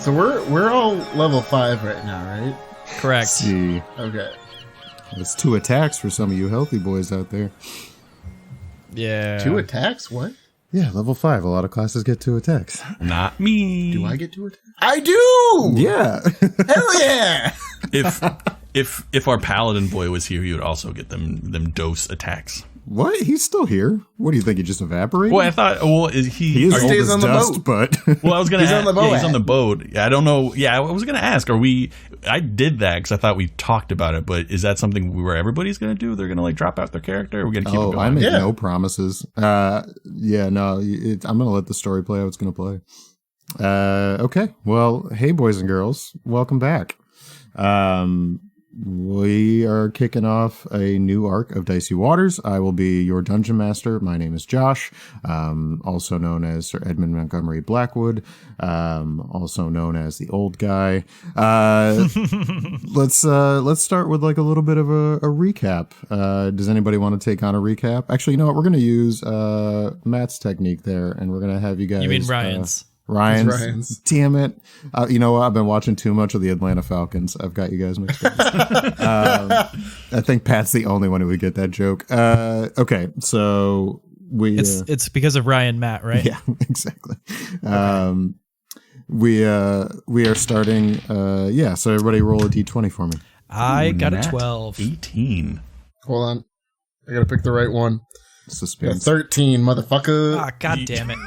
So we're all level 5 right now, right? Correct. Let's see. Okay. That's 2 attacks for some of you healthy boys out there. Yeah. 2 attacks? What? Yeah, level 5. A lot of classes get 2 attacks. Not me. Do I get 2 attacks? I do! Yeah. Hell yeah! If our paladin boy was here, he would also get them dose attacks. What? He's still here? What do you think? He just evaporated? Well, I thought. Well, he is old stays as on the dust, boat. but Well, I was gonna. He's on the boat. Yeah, he's on the boat. Yeah, I don't know. Yeah, I was gonna ask. Are we? I did that because I thought we talked about it. But is that something where everybody's gonna do? They're gonna like drop out their character. Or we're gonna keep it going. I make no promises. Yeah, no. I'm gonna let the story play how it's gonna play. Okay. Well, hey, boys and girls, welcome back. We are kicking off a new arc of Dicey Waters. I will be your dungeon master. My name is Josh, also known as Sir Edmund Montgomery Blackwood, also known as the old guy. Let's start with like a little bit of a recap. Does anybody want to take on a recap? Actually, you know what? We're going to use Matt's technique there, and we're going to have you guys. You mean Ryan's? Ryan's. Damn it. You know what? I've been watching too much of the Atlanta Falcons. I've got you guys mixed up. I think Pat's the only one who would get that joke. Okay, so it's because of Ryan Matt, right? Yeah, exactly. Okay. We are starting. So everybody roll a d20 for me. I got a 12. 18. Hold on. I gotta pick the right one. Suspense. 13, motherfucker. Ah, god damn it.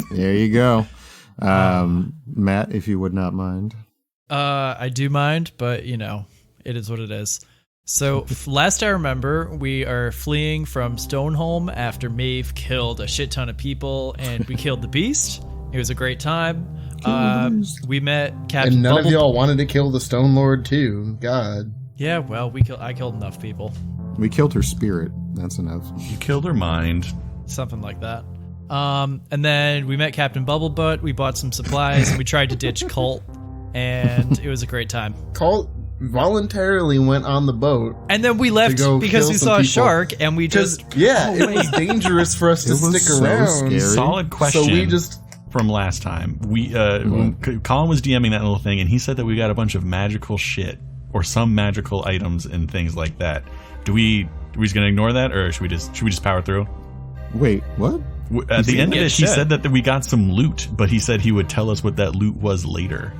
There you go. Matt, if you would not mind. I do mind, but you know, it is what it is. So last I remember, we are fleeing from Stoneholm after Maeve killed a shit ton of people, and we killed the beast. It was a great time. We met Captain And none Bubble. of y'all wanted to kill the Stone Lord too. God. Yeah, well, I killed enough people. We killed her spirit. That's enough. You killed her mind. Something like that. And then we met Captain Bubblebutt. We bought some supplies, and we tried to ditch Kalt, and it was a great time. Kalt voluntarily went on the boat. And then we left because we saw a shark, and we just... it was dangerous for us to stick around. Scary. Solid question. So we just... From last time, when Colin was DMing that little thing, and he said that we got a bunch of magical shit or some magical items and things like that. Are we just gonna ignore that, or should we just power through? Wait, what? At the end of it, he said that we got some loot, but he said he would tell us what that loot was later.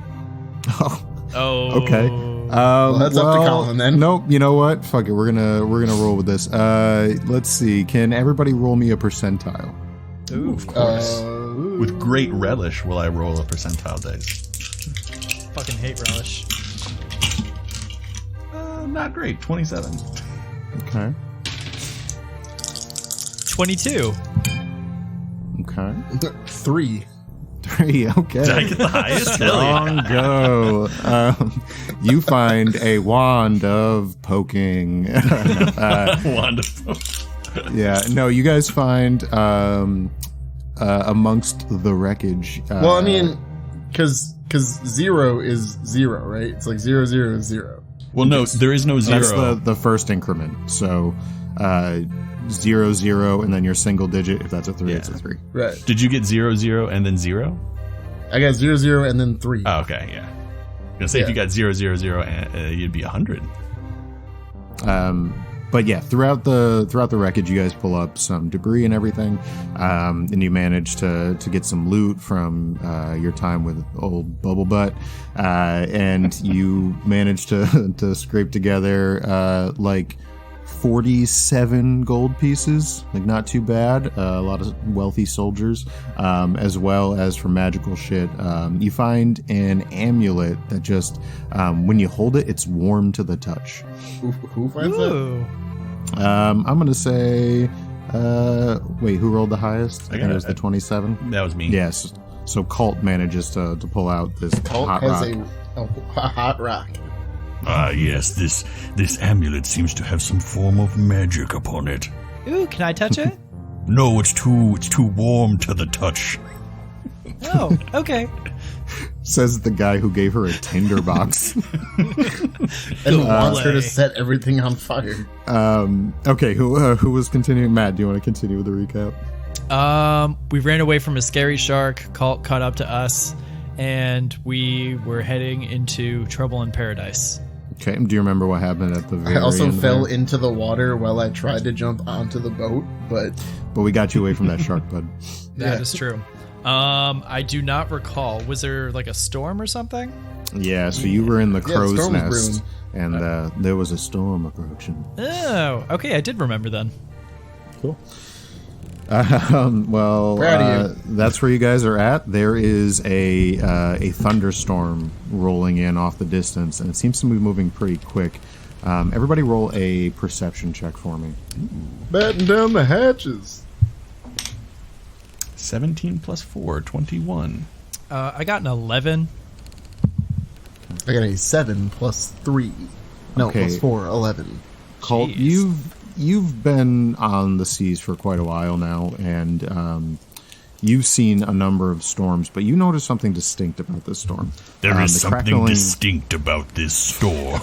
Oh. Okay. That's up to Colin then. Nope. You know what? Fuck it. We're gonna roll with this. Let's see. Can everybody roll me a percentile? Ooh, of course. With great relish will I roll a percentile dice. Fucking hate relish. Not great. 27. Okay. 22. Okay. 3. 3. Okay. Did I get the highest? Hell Long go. You find a wand of poking. Wand of poking. Yeah. No, you guys find amongst the wreckage. Well, I mean, because 0 is 0, right? It's like 0, 0, 0. Well, no, there is no 0. That's the first increment. So 0, 0, and then your single digit. If that's a 3, it's a 3. Right. Did you get 0, 0, and then 0? I got 0, 0, and then 3. Oh, okay, yeah. I'm gonna say if you got 0, 0, 0, you'd be 100. But yeah, throughout the wreckage, you guys pull up some debris and everything, and you manage to get some loot from your time with old Bubblebutt, and you manage to scrape together like 47 gold pieces, like not too bad. A lot of wealthy soldiers, as well as for magical shit. You find an amulet that just, when you hold it, it's warm to the touch. Who finds that? I'm gonna say, wait, who rolled the highest? I think it was the 27. That was me. Yes. So Kalt manages to pull out this Kalt hot has rock. a hot rock. Ah, yes, this amulet seems to have some form of magic upon it. Ooh, can I touch it? No, it's too warm to the touch. Oh, okay. Says the guy who gave her a tinder box. And wants her to set everything on fire. Okay, who was continuing? Matt, do you want to continue with the recap? We ran away from a scary shark. Kalt caught up to us, and we were heading into trouble in paradise. Okay. Do you remember what happened at the very I also end fell there? into the water while I tried to jump onto the boat, but we got you away from that shark, bud. That is true. I do not recall. Was there like a storm or something? Yeah, so you were in the the crow's storm was nest, and there was a storm approaching. Oh, okay. I did remember then. Cool. Well, Proud of that's where you guys are at. There is a thunderstorm rolling in off the distance, and it seems to be moving pretty quick. Everybody roll a perception check for me. batten down the hatches. 17 plus 4, 21. I got an 11. I got a 7 plus 3. No, Okay. plus 4, 11. Kalt, Jeez. you've been on the seas for quite a while now, and you've seen a number of storms, but you notice something distinct about this storm. There is the something crackling- distinct about this storm.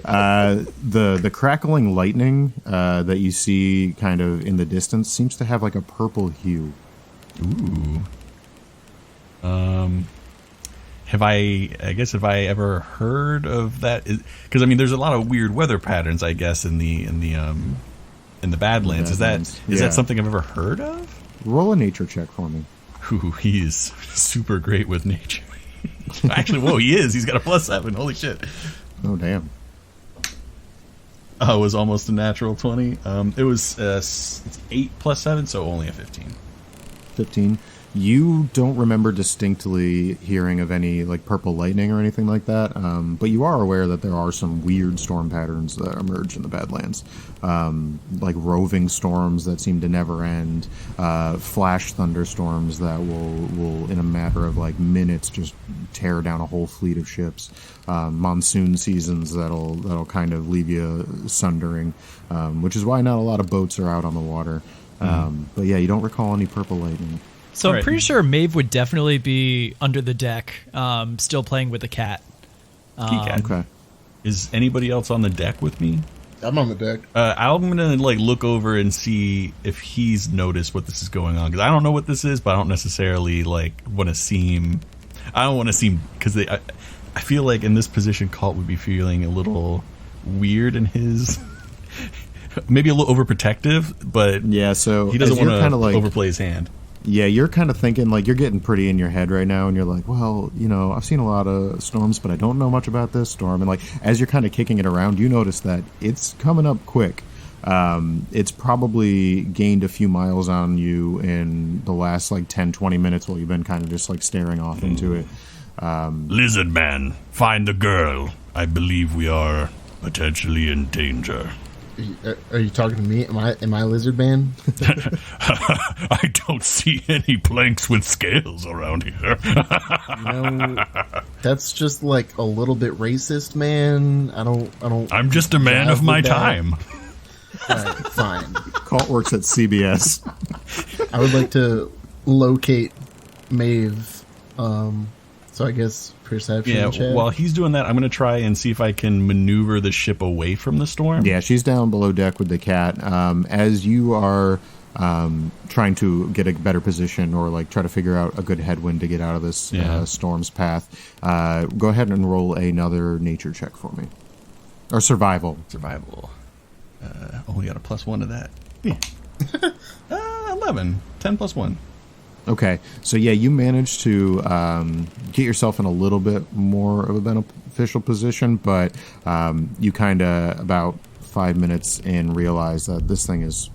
The crackling lightning that you see kind of in the distance seems to have like a purple hue. Ooh. Have I ever heard of that? Because I mean, there's a lot of weird weather patterns, I guess, in the Badlands. Badlands, Is yeah. that something I've ever heard of? Roll a nature check for me. Ooh, he is super great with nature. Actually, whoa, he is. He's got a +7. Holy shit. Oh, damn. Oh, it was almost a natural 20. It was it's 8 plus 7, so only a 15. 15. You don't remember distinctly hearing of any like purple lightning or anything like that, but you are aware that there are some weird storm patterns that emerge in the Badlands, like roving storms that seem to never end, flash thunderstorms that will in a matter of like minutes just tear down a whole fleet of ships, monsoon seasons that'll kind of leave you sundering, which is why not a lot of boats are out on the water. But yeah, you don't recall any purple lightning. So I'm Right. pretty sure Maeve would definitely be under the deck, still playing with the cat. Cat. Okay. Is anybody else on the deck with me? I'm on the deck. I'm gonna like look over and see if he's noticed what this is going on, because I don't know what this is, but I don't necessarily like want to seem. I don't want to seem because I feel like in this position, Kalt would be feeling a little weird in his. Maybe a little overprotective, but Yeah, so he doesn't as you're want kinda to like, overplay his hand. Yeah, you're kind of thinking, like, you're getting pretty in your head right now, and you're like, well, you know, I've seen a lot of storms, but I don't know much about this storm. And, like, as you're kind of kicking it around, you notice that it's coming up quick. It's probably gained a few miles on you in the last, like, 10, 20 minutes while you've been kind of just, like, staring off into it. Lizard man, find the girl. I believe we are potentially in danger. Are you talking to me? Am I Lizard Man? I don't see any planks with scales around here. That's just like a little bit racist, man. I don't. I'm just a man jive of my with that. time. All right, fine. Kalt works at CBS. I would like to locate Maeve. So I guess perception. Yeah, check. while he's doing that, I'm going to try and see if I can maneuver the ship away from the storm. Yeah, she's down below deck with the cat. As you are trying to get a better position or like try to figure out a good headwind to get out of this storm's path, go ahead and roll another nature check for me. Or survival. Survival. Only got a +1 to that. Yeah. 11. 10 plus 1. Okay, so yeah, you managed to get yourself in a little bit more of a beneficial position, but you kind of, about 5 minutes in, realize that this thing is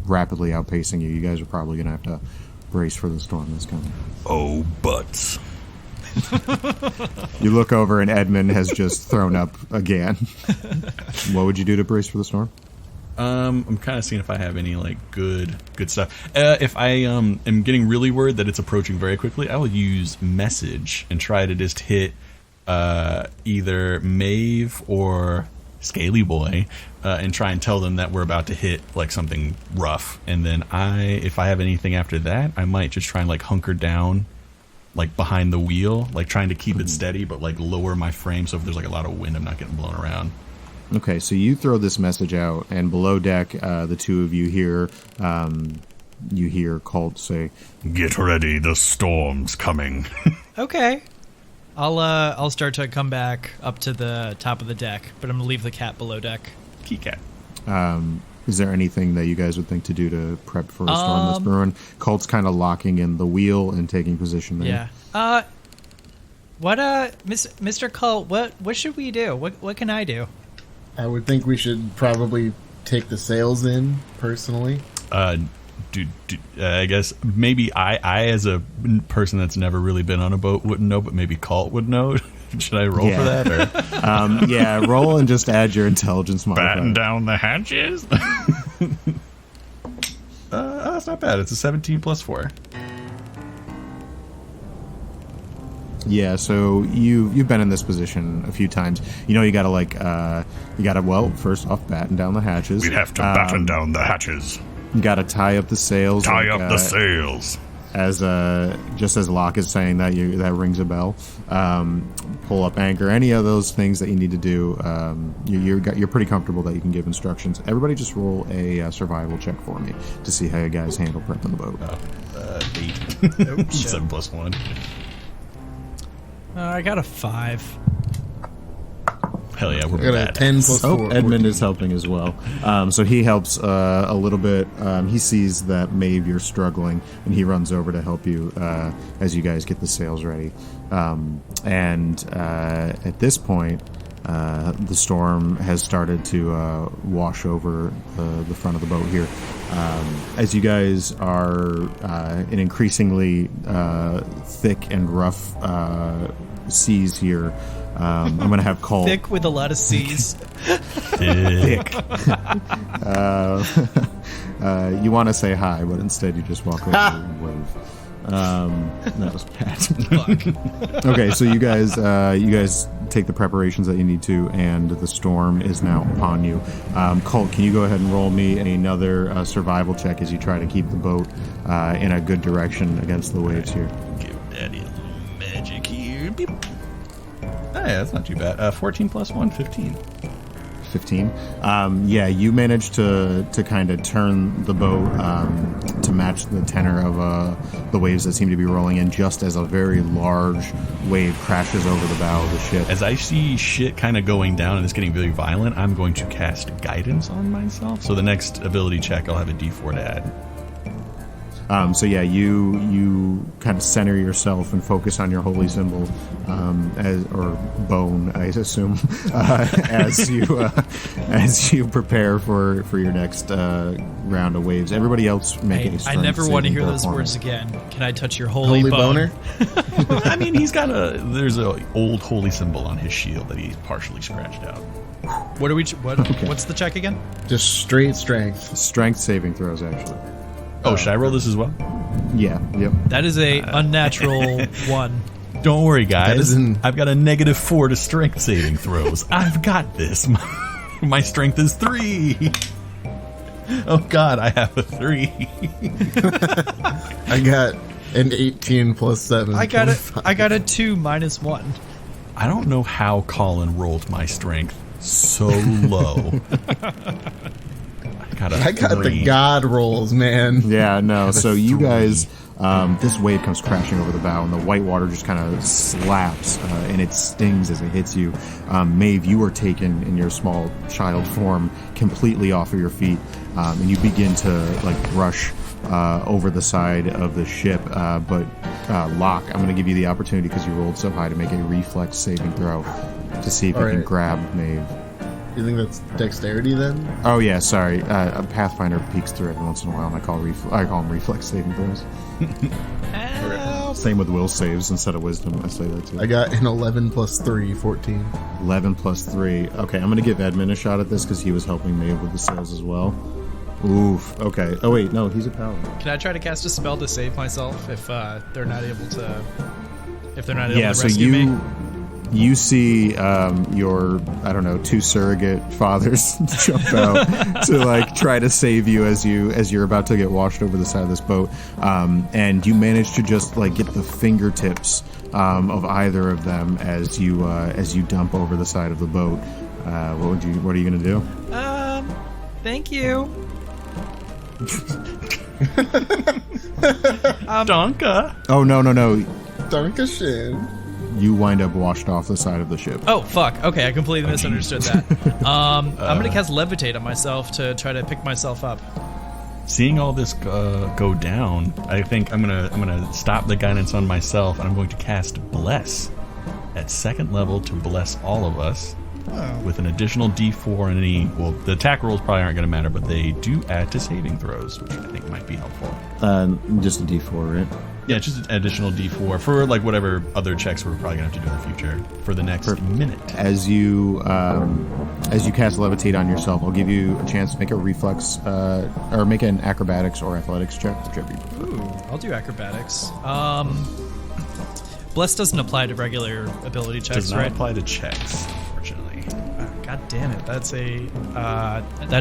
rapidly outpacing you. You guys are probably going to have to brace for the storm that's coming. Oh, butts. You look over and Edmund has just thrown up again. What would you do to brace for the storm? I'm kind of seeing if I have any like good stuff. If I am getting really worried that it's approaching very quickly, I will use message and try to just hit either Maeve or Scaly Boy and try and tell them that we're about to hit like something rough. And then if I have anything after that, I might just try and like hunker down like behind the wheel, like trying to keep it steady, but like lower my frame so if there's like a lot of wind, I'm not getting blown around. Okay, so you throw this message out, and below deck, the two of you hear you hear Kalt say, "Get ready, the storm's coming." Okay. I'll start to come back up to the top of the deck, but I'm gonna leave the cat below deck. Key cat. is there anything that you guys would think to do to prep for a storm that's brewing? Kalt's kind of locking in the wheel and taking position there. Yeah. Mr. Kalt, what should we do? What can I do? I would think we should probably take the sails in, personally. I guess maybe I as a person that's never really been on a boat wouldn't know, but maybe Kalt would know. Should I roll for that? Or? Yeah, roll and just add your intelligence modifier. Batten down the hatches? That's not bad. It's a 17 plus 4. Yeah, so you've been in this position a few times. You know, you gotta first off batten down the hatches. We'd have to batten down the hatches. You gotta tie up the sails. Tie up the sails. As just as Locke is saying that, that rings a bell. Pull up anchor. Any of those things that you need to do. You're pretty comfortable that you can give instructions. Everybody, just roll a survival check for me to see how you guys handle prepping the boat. 8. 7 plus 1. I got a 5. Hell yeah, we're I got bad. a 10 plus 4. Edmund is helping as well. So he helps a little bit. He sees that Maeve, you're struggling, and he runs over to help you as you guys get the sails ready. At this point, the storm has started to wash over the front of the boat here. As you guys are in increasingly thick and rough seas here, I'm going to have Kalt. Thick with a lot of C's. Thick. You want to say hi, but instead you just walk over and wave. That was bad. Okay, so you guys take the preparations that you need to, and the storm is now upon you. Kalt, can you go ahead and roll me another survival check as you try to keep the boat in a good direction against the waves here? Give Daddy a little magic here. Beep. Oh, yeah, that's not too bad. 14 plus 1, 15. 15. Yeah, you managed to kind of turn the boat to match the tenor of the waves that seem to be rolling in, just as a very large wave crashes over the bow of the ship. As I see shit kind of going down and it's getting very violent, I'm going to cast guidance on myself. So the next ability check, I'll have a d4 to add. So yeah, you kind of center yourself and focus on your holy symbol, or bone, I assume, as you prepare for your next round of waves. Everybody else make a strength I never want to saving hear throw those for me. words again. Can I touch your holy boner? Well, I mean, there's a old holy symbol on his shield that he's partially scratched out. What's the check again? Just straight strength. Strength saving throws, actually. Oh, should I roll this as well? Yeah. Yep. That is a unnatural 1. Don't worry, guys. That is I've got a -4 to strength saving throws. I've got this. My strength is 3. Oh God, I have a 3. I got an 18 plus 7. I got a 2 minus 1. I don't know how Colin rolled my strength so low. I got the god rolls, man. Yeah, no. So you guys, this wave comes crashing over the bow, and the white water just kind of slaps, and it stings as it hits you. Maeve, you are taken in your small child form completely off of your feet, and you begin to rush over the side of the ship. But Locke, I'm going to give you the opportunity, because you rolled so high, to make a reflex saving throw to see if you can grab Maeve. You think that's dexterity then? Oh yeah, sorry. A Pathfinder peeks through every once in a while, and I call them reflex saving throws. Same with will saves instead of wisdom. I say that too. I got an 11 plus 3, 14. 11 plus 3. Okay, I'm gonna give Edmund a shot at this because he was helping me with the sails as well. Oof. Okay. Oh wait, no, he's a paladin. Can I try to cast a spell to save myself if they're not able to? If they're not able Yeah. to So rescue me? You see your, I don't know, 2 surrogate fathers jump out to try to save you as you're about to get washed over the side of this boat, and you manage to just get the fingertips of either of them as you dump over the side of the boat. What are you gonna do? Thank you. Donka. Oh, no. Dankeschön. You wind up washed off the side of the ship. Oh, fuck. Okay, I completely misunderstood that. I'm going to cast Levitate on myself to try to pick myself up. Seeing all this go down, I think I'm gonna stop the guidance on myself, and I'm going to cast Bless at 2nd level to bless all of us with an additional D4 and any. Well, the attack rolls probably aren't going to matter, but they do add to saving throws, which I think might be helpful. Just a D4, right? Yeah, just an additional D4 for like whatever other checks we're probably gonna have to do in the future for the next minute. As you cast Levitate on yourself, I'll give you a chance to make a reflex or make an acrobatics or athletics check, whichever you prefer. Ooh, I'll do acrobatics. Bless doesn't apply to regular ability checks, Does not right? apply to checks, unfortunately. God damn it! That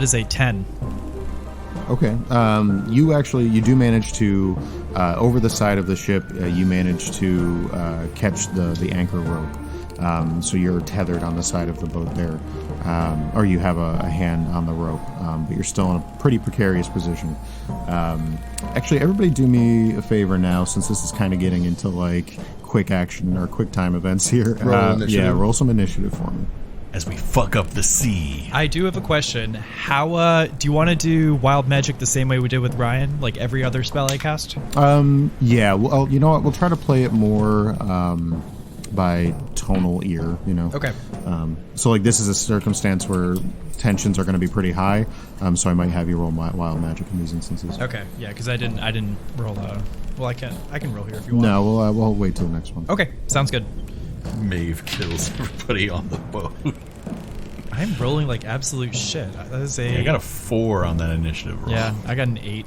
is a 10. Okay. You do manage to over the side of the ship. You manage to catch the anchor rope. So you're tethered on the side of the boat there, or you have a hand on the rope, but you're still in a pretty precarious position. Actually, everybody do me a favor now, since this is kind of getting into like quick action or quick time events here. Roll some initiative for me. As we fuck up the sea. I do have a question. How do you want to do wild magic the same way we did with Ryan, like every other spell I cast? Yeah. Well, you know what? We'll try to play it more by tonal ear. You know. Okay. So like this is a circumstance where tensions are going to be pretty high. So I might have you roll wild magic in these instances. Okay. Yeah, because I didn't roll. Well, I can roll here if you want. No, we'll wait till the next one. Okay. Sounds good. Maeve kills everybody on the boat. I'm rolling like absolute shit. That is I got a 4 on that initiative roll. Yeah, I got an 8.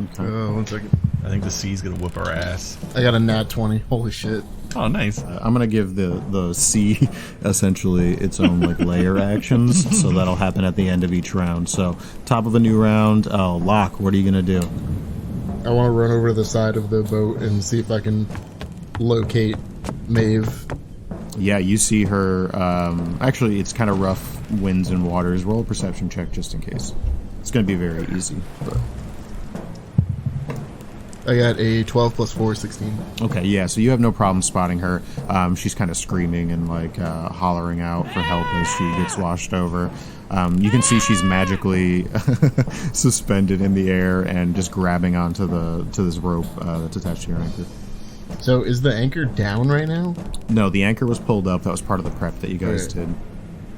Okay. 1 second. I think the sea's gonna whoop our ass. I got a nat 20. Holy shit. Oh, nice. I'm gonna give the sea essentially its own like layer actions, so that'll happen at the end of each round. So top of a new round. Locke, what are you gonna do? I want to run over to the side of the boat and see if I can locate Maeve. Yeah, you see her. Actually, it's kind of rough winds and waters. Roll a perception check just in case. It's going to be very easy. But. I got a 12 plus 4, 16. Okay, yeah, so you have no problem spotting her. She's kind of screaming and like hollering out for help as she gets washed over. You can see she's magically suspended in the air and just grabbing onto this rope that's attached to your anchor. So is the anchor down right now? No, the anchor was pulled up. That was part of the prep that you guys did.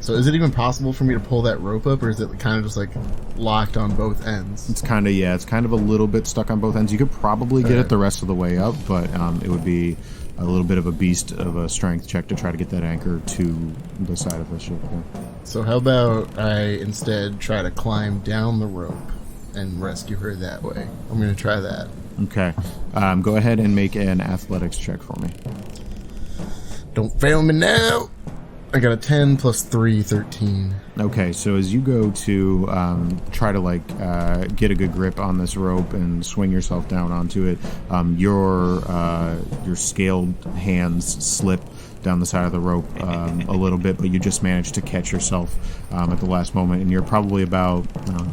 So is it even possible for me to pull that rope up, or is it kind of just like locked on both ends? It's kind of a little bit stuck on both ends. You could probably get it the rest of the way up, but it would be a little bit of a beast of a strength check to try to get that anchor to the side of the ship. Yeah. So how about I instead try to climb down the rope and rescue her that way? I'm going to try that. Okay. Go ahead and make an athletics check for me. Don't fail me now. I got a 10 plus 3, 13. Okay, so as you go to try to get a good grip on this rope and swing yourself down onto it, your scaled hands slip down the side of the rope a little bit, but you just managed to catch yourself at the last moment, and you're probably about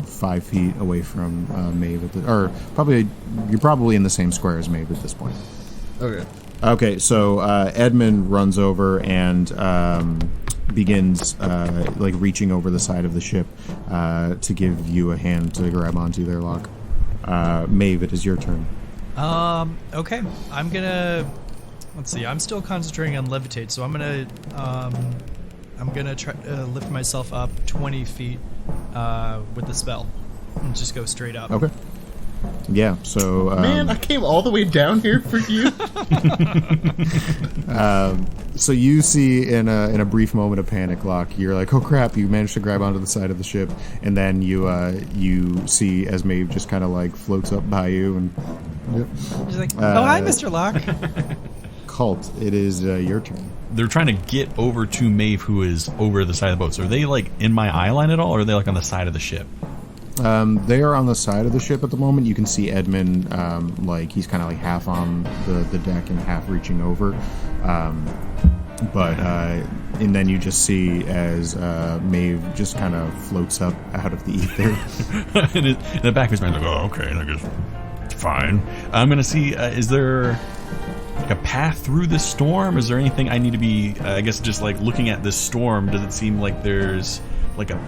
5 feet away from Maeve, you're probably in the same square as Maeve at this point. Okay. Okay, so Edmund runs over and begins reaching over the side of the ship to give you a hand to grab onto there, Locke. Maeve, it is your turn. Okay. I'm gonna. Let's see. I'm still concentrating on levitate, so I'm gonna try lift myself up 20 feet with the spell and just go straight up. Okay. Yeah, so... Man, I came all the way down here for you. So you see in a brief moment of panic, Locke, you're like, oh crap, you managed to grab onto the side of the ship, and then you see as Maeve just kind of like floats up by you, and... Yep. She's like, oh, hi, Mr. Locke. Kalt, it is your turn. They're trying to get over to Maeve, who is over the side of the boat. So are they like in my eye line at all, or are they like on the side of the ship? They are on the side of the ship at the moment. You can see Edmund, he's kind of like half on the deck and half reaching over. But And then you just see as Maeve just kind of floats up out of the ether. In the back of his mind, like, oh, okay, I guess it's fine. I'm gonna see. Is there like a path through this storm? Is there anything I need to be? I guess just like looking at this storm, does it seem like there's like a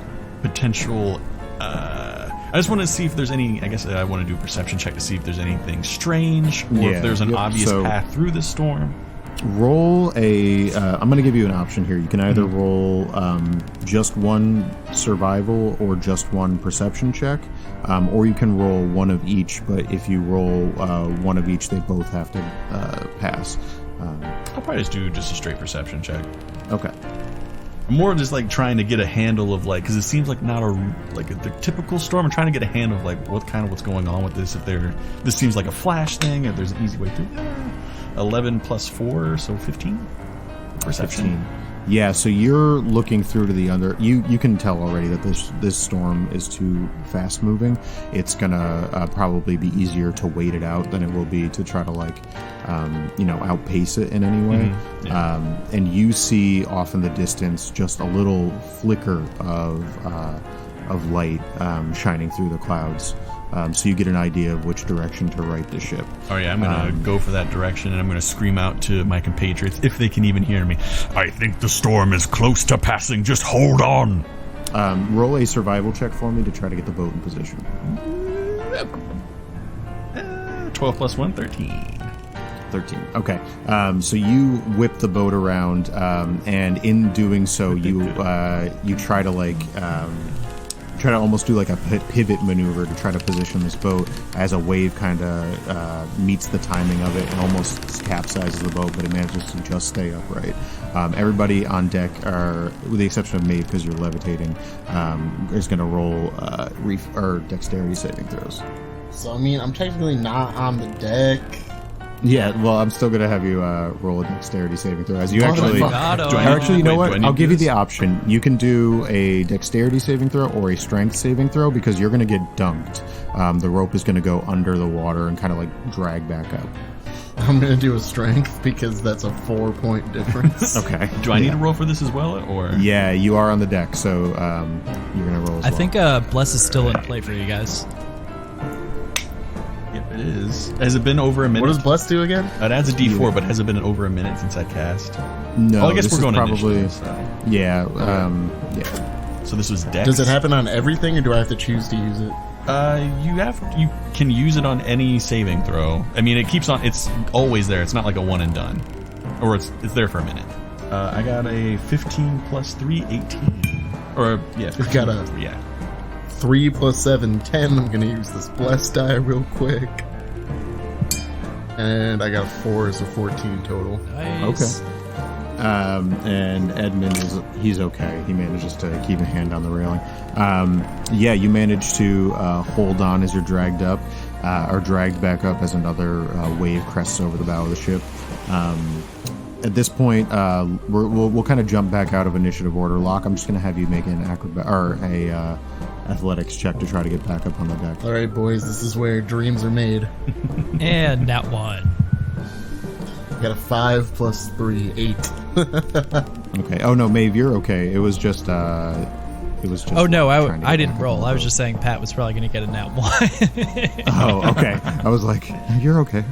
potential? I just want to see if there's any. I guess I want to do a perception check to see if there's anything strange or if there's an obvious path through the storm. Roll a. I'm going to give you an option here. You can either roll just one survival or just one perception check, or you can roll one of each. But if you roll one of each, they both have to pass. I'll probably just do just a straight perception check. Okay. I'm more just like trying to get a handle of like, because it seems like not the typical storm. I'm trying to get a handle of like what's going on with this. If this seems like a flash thing, if there's an easy way to. 11 plus 4, so 15. Perception. 15. Yeah, so you're looking through to the under. You can tell already that this storm is too fast moving. It's gonna probably be easier to wait it out than it will be to try to like, outpace it in any way. Mm-hmm. Yeah. And you see off in the distance just a little flicker of light shining through the clouds. So you get an idea of which direction to right the ship. Oh yeah, I'm going to go for that direction, and I'm going to scream out to my compatriots, if they can even hear me, I think the storm is close to passing, just hold on. Roll a survival check for me to try to get the boat in position. 12 plus 1, 13. 13. Okay. So you whip the boat around, and in doing so, you try to almost do like a pivot maneuver to try to position this boat as a wave kind of meets the timing of it and almost capsizes the boat, but it manages to just stay upright. Everybody on deck, with the exception of Maeve because you're levitating, is going to roll dexterity saving throws. So, I mean, I'm technically not on the deck. Yeah, well, I'm still going to have you roll a dexterity saving throw. As you actually... Actually, you know what? I'll give you the option. You can do a dexterity saving throw or a strength saving throw because you're going to get dunked. The rope is going to go under the water and kind of like drag back up. I'm going to do a strength because that's a 4-point difference. Okay. Do I need to roll for this as well, or? Yeah, you are on the deck, so you're going to roll as well. I think Bless is still in play for you guys. Yep, it is. Has it been over a minute? What does Bless do again? It adds a D4, but has it been over a minute since I cast? No, well, I guess we're going probably. initiative, so. Yeah, okay. yeah. So this was Dex. Does it happen on everything, or do I have to choose to use it? You can use it on any saving throw. I mean, it keeps on. It's always there. It's not like a one and done, or it's there for a minute. I got a 15 plus 3, 18. Or yeah, 15 got a 3, yeah. 3 plus 7, 10. I'm gonna use this Bless die real quick. And I got a 4, so 14 total. Nice. Okay. And Edmund he's okay. He manages to keep a hand on the railing. Yeah, you manage to hold on as you're dragged up, or dragged back up as another wave crests over the bow of the ship. At this point, we'll kind of jump back out of initiative order. Locke, I'm just going to have you make an athletics check to try to get back up on the deck. All right, boys, this is where dreams are made. And that one. I got a 5 plus 3, 8. Okay. Oh no, Maeve, you're okay. It was just. Oh no, I didn't roll. I was just saying Pat was probably going to get a nat 1. Oh, okay. I was like, you're okay.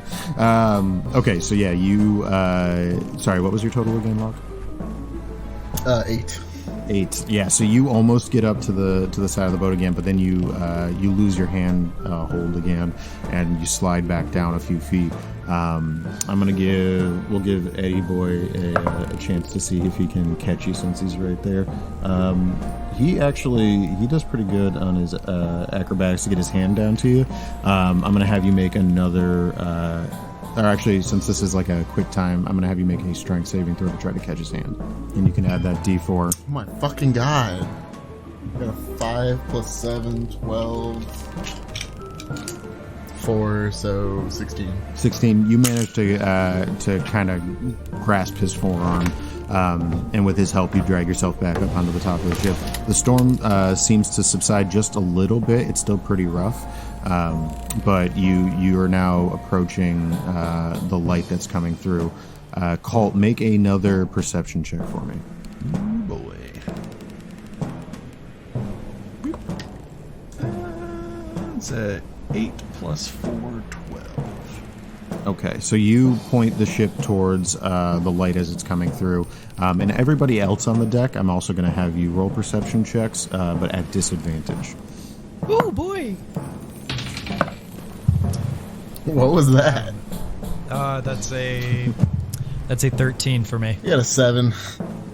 Okay, so yeah, you. Sorry, what was your total again, Locke? 8. 8. Yeah, so you almost get up to the side of the boat again, but then you lose your hand hold again, and you slide back down a few feet. We'll give Eddie Boy a chance to see if he can catch you since he's right there. He does pretty good on his acrobatics to get his hand down to you. I'm gonna have you make another. Or actually, since this is like a quick time, I'm going to have you make a strength saving throw to try to catch his hand. And you can add that D4. Oh my fucking god. I got a 5 plus 7, 12. 4, so 16. 16. You managed to kind of grasp his forearm. And with his help, you drag yourself back up onto the top of the ship. The storm seems to subside just a little bit. It's still pretty rough. But you are now approaching the light that's coming through. Kalt, make another perception check for me. Boy. It's 8 plus 4, 12. Okay, so you point the ship towards the light as it's coming through. And everybody else on the deck, I'm also going to have you roll perception checks, but at disadvantage. Oh boy. What was that? That's a 13 for me. You got a 7.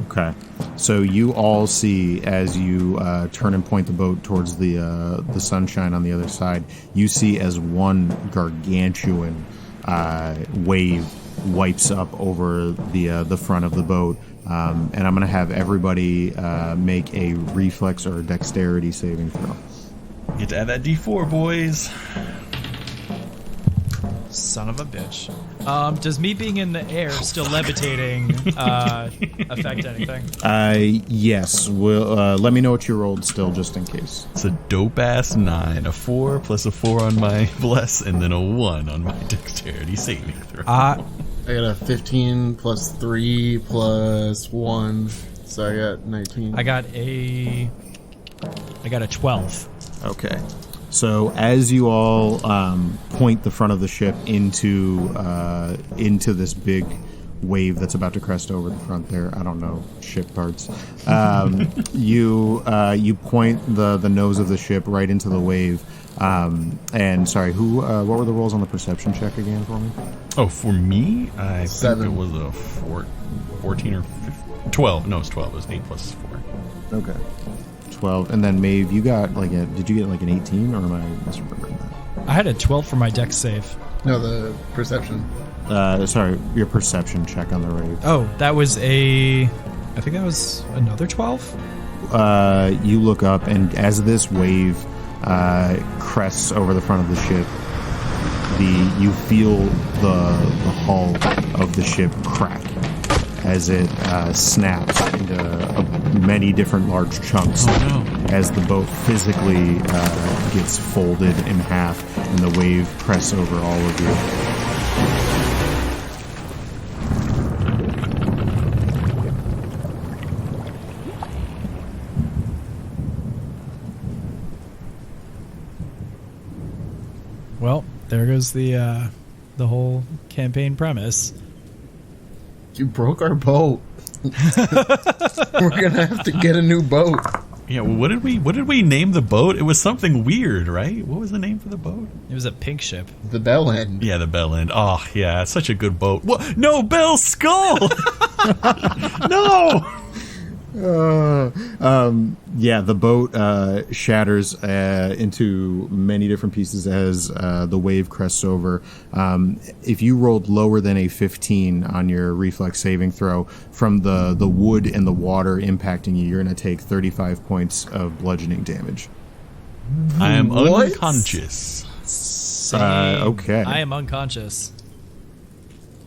Okay. So you all see as you turn and point the boat towards the sunshine on the other side, you see as one gargantuan wave wipes up over the front of the boat. And I'm going to have everybody make a reflex or a dexterity saving throw. Get to add that D4, boys. Son of a bitch. Does me being in the air, still levitating, affect anything? Yes. Well, let me know what you rolled still, just in case. It's a dope-ass 9. A 4 plus a 4 on my bless, and then a 1 on my dexterity saving throw. I got a 15 plus 3 plus 1, so I got 19. I got a 12. Okay. So as you all point the front of the ship into this big wave that's about to crest over the front there, I don't know ship parts. You point the nose of the ship right into the wave. And sorry, what were the rolls on the perception check again for me? Oh, for me, I 7. think it was a 14 or 15, 12. No, it's 12. It was 8 plus 4. Okay. 12. And then Maeve, you got did you get like an 18 or am I misremembering that? I had a 12 for my dex save. No, the perception. Sorry, your perception check on the wave. Oh, that was I think that was another 12? You look up, and as this wave crests over the front of the ship, you feel the hull of the ship crack as it snaps into many different large chunks. As the boat physically gets folded in half and the wave crests over all of you. Well, there goes the whole campaign premise. You broke our boat. We're gonna have to get a new boat. Yeah, well, what did we name the boat? It was something weird, right? What was the name for the boat? It was a pink ship. The Bellend. Yeah, the Bellend. Oh, yeah, it's such a good boat. What? No, Bell's skull! No! Yeah, the boat shatters into many different pieces as the wave crests over. If you rolled lower than a 15 on your reflex saving throw, from the wood and the water impacting you, you're going to take 35 points of bludgeoning damage. I am What? unconscious. Okay. I am unconscious.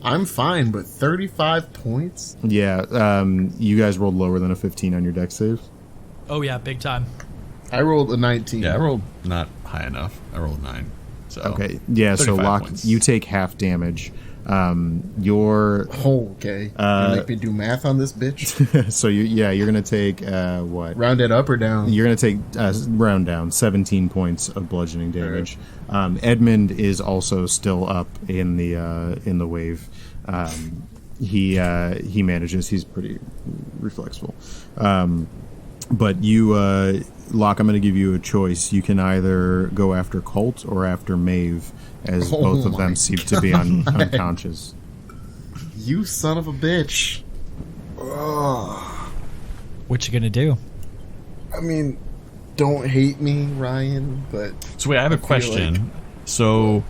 I'm fine, but 35 points? Yeah, you guys rolled lower than a 15 on your dex save. Oh yeah, big time. I rolled a 19. Yeah, I rolled not high enough. I rolled 9. So Okay, yeah, so 35 Locke, points. you take half damage. Your Oh, okay. You make me do math on this bitch? so you're gonna take what? Round it up or down? You're gonna take round down 17 points of bludgeoning damage. Edmund is also still up in the wave. He manages. He's pretty reflexful. But you, Locke, I'm going to give you a choice. You can either go after Kalt or after Maeve, as both of them seem to be unconscious. You son of a bitch. Ugh. What you gonna do? I mean, don't hate me, Ryan, but... wait, I have a feel question. like- So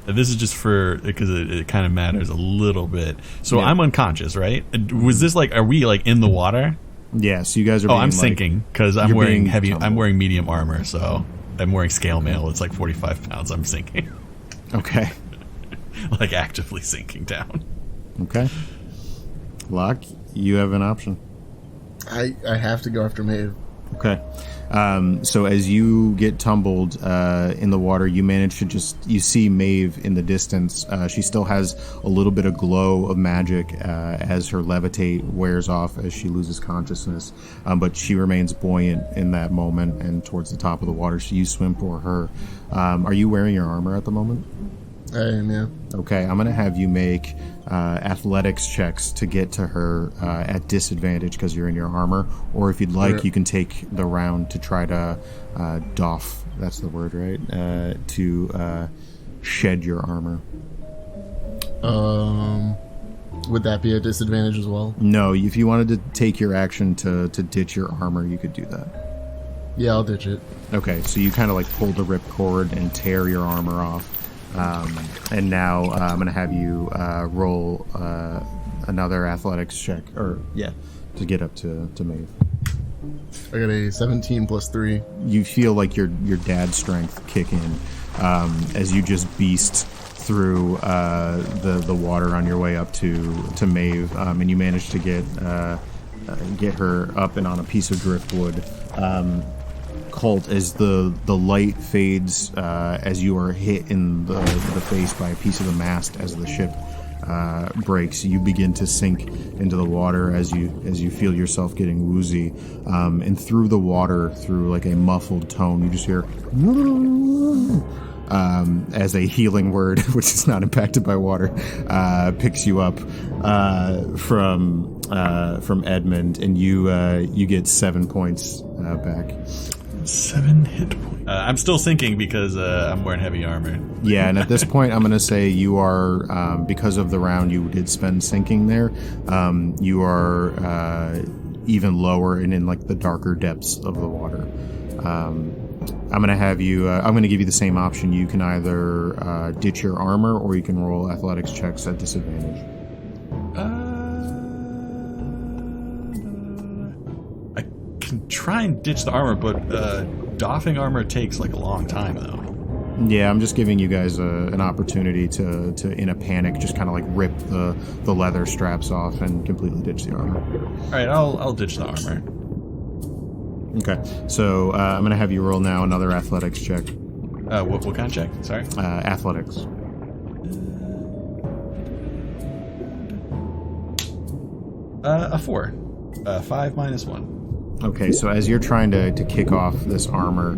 this is just because it kind of matters a little bit. So Yeah. I'm unconscious, right? Was this are we in the water? Yeah, so you guys are. Oh, being, I'm sinking because I'm you're wearing being heavy. tumbled. I'm wearing medium armor, so I'm wearing scale mail. It's like 45 pounds. I'm sinking, Okay. actively sinking down. Okay. Locke, you have an option. I have to go after Maeve. Okay. So as you get tumbled in the water, you manage to you see Maeve in the distance. She still has a little bit of glow of magic as her levitate wears off as she loses consciousness, but she remains buoyant in that moment and towards the top of the water. So you swim for her. Are you wearing your armor at the moment? I am, yeah. Okay, I'm going to have you make athletics checks to get to her at disadvantage because you're in your armor. Or if you'd like, you can take the round to try to doff, that's the word, right? To shed your armor. Would that be a disadvantage as well? No, if you wanted to take your action to ditch your armor, you could do that. Yeah, I'll ditch it. Okay, so you kind of like pull the ripcord and tear your armor off. And now I'm going to have you roll another athletics check, to get up to Maeve. I got a 17 plus 3. You feel like your dad's strength kick in as you just beast through the water on your way up to Maeve, and you manage to get her up and on a piece of driftwood. Kalt, as the light fades as you are hit in the face by a piece of the mast as the ship breaks, you begin to sink into the water as you feel yourself getting woozy, and through the water, through like a muffled tone, you just hear as a healing word, which is not impacted by water, picks you up from Edmund, and you get 7 points back. 7 hit points. I'm still sinking because I'm wearing heavy armor. Yeah, and at this point, I'm going to say you are, because of the round you did spend sinking there, you are even lower and in like the darker depths of the water. I'm going to have you, I'm going to give you the same option. You can either ditch your armor or you can roll athletics checks at disadvantage. Try and ditch the armor, but doffing armor takes like a long time though. Yeah, I'm just giving you guys an opportunity to in a panic just kind of like rip the leather straps off and completely ditch the armor. All right, I'll ditch the armor. Okay, so I'm gonna have you roll now another athletics check. What kind of check? Sorry. Athletics. A 4. 5 minus 1. Okay, so as you're trying to kick off this armor,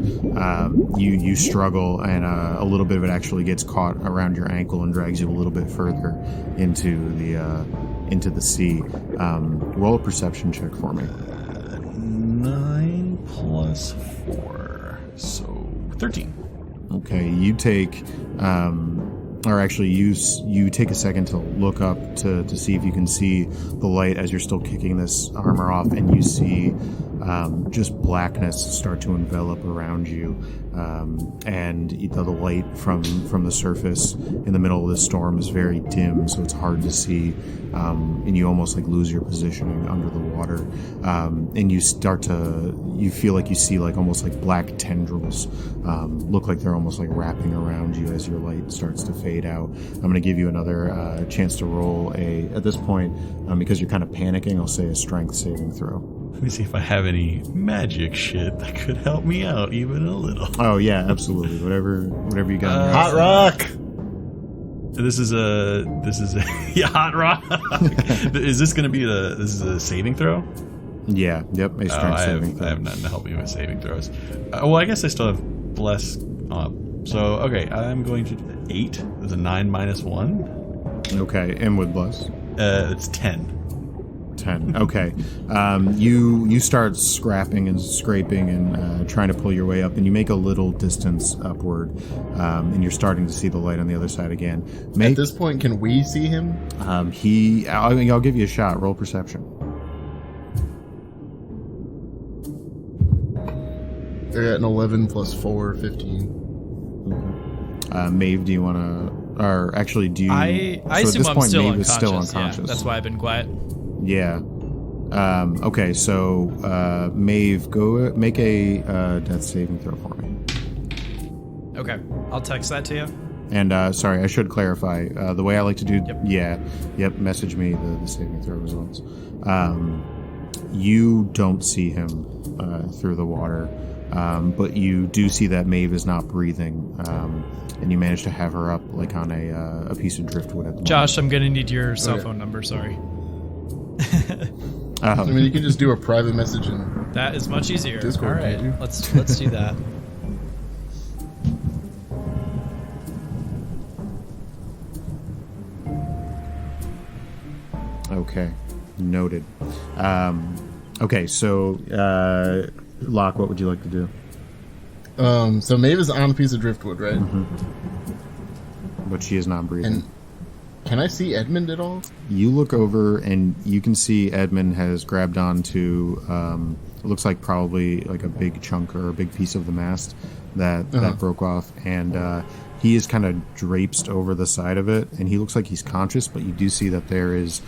you struggle, and a little bit of it actually gets caught around your ankle and drags you a little bit further into the sea. Roll a perception check for me. 9 plus 4, so 13. Okay, you take, or actually you take a second to look up to see if you can see the light as you're still kicking this armor off, and you see just blackness start to envelop around you, and the light from the surface in the middle of this storm is very dim, so it's hard to see, and you almost like lose your positioning under the water, and you feel like you see like almost like black tendrils look like they're almost like wrapping around you as your light starts to fade out. I'm going to give you another chance to roll at this point, because you're kind of panicking, I'll say a strength saving throw. Let me see if I have any magic shit that could help me out even a little. Oh yeah, absolutely. Whatever you got. Hot rock. This is a yeah, hot rock. Is this going to be this is a saving throw? Yeah. Yep. A strength saving throw. I have nothing to help me with saving throws. Well, I guess I still have bless up. So okay, I'm going to do 8. There's a 9 minus 1. Okay, and with bless. It's 10. 10. Okay. You start scrapping and scraping and trying to pull your way up, and you make a little distance upward, and you're starting to see the light on the other side again. At this point, can we see him? I'll give you a shot. Roll perception. I got an 11 plus 4, 15. Maeve, do you want to, or actually, do you? I so assume I'm still Maeve unconscious. is still unconscious. Yeah, that's why I've been quiet. Yeah. Okay, so Maeve, go make a death saving throw for me. Okay, I'll text that to you. And sorry, I should clarify. The way I like to do, Yep. message me the saving throw results. You don't see him through the water. but you do see that Maeve is not breathing, and you manage to have her up like on a piece of driftwood at the Josh, I'm gonna need your cell phone number. Sorry. I mean, you can just do a private message and That is much easier. Discord, All right, can't you? let's do that. Okay, noted. Okay, so Locke, what would you like to do? So Maeve is on a piece of driftwood, right? But she is not breathing. And can I see Edmund at all? You look over and you can see Edmund has grabbed onto it looks like probably like a big chunk or a big piece of the mast that broke off, and he is kind of draped over the side of it, and he looks like he's conscious, but you do see that there is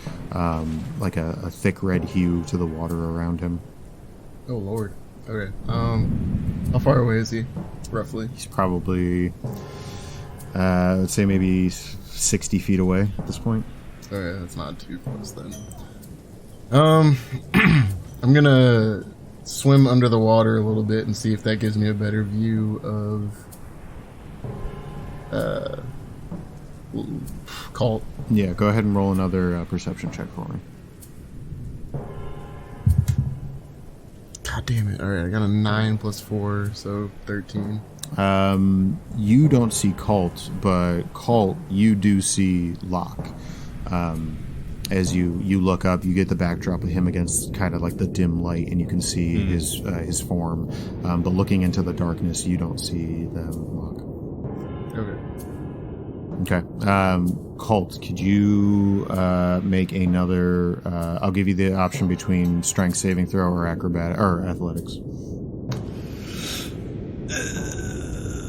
like a thick red hue to the water around him. Oh Lord. Okay. How far away is he, roughly? He's probably I'd say maybe 60 feet away at this point. Okay, that's not too close then. I'm gonna swim under the water a little bit and see if that gives me a better view of Kalt. Yeah, go ahead and roll another perception check for me. God damn it. Alright, I got a 9 plus 4, so 13. You don't see Kalt, but Kalt, you do see Locke. As you look up, you get the backdrop of him against kind of like the dim light, and you can see his form. But looking into the darkness, you don't see them, Locke. Okay. Kalt, could you make another? I'll give you the option between strength saving throw or acrobatic or athletics.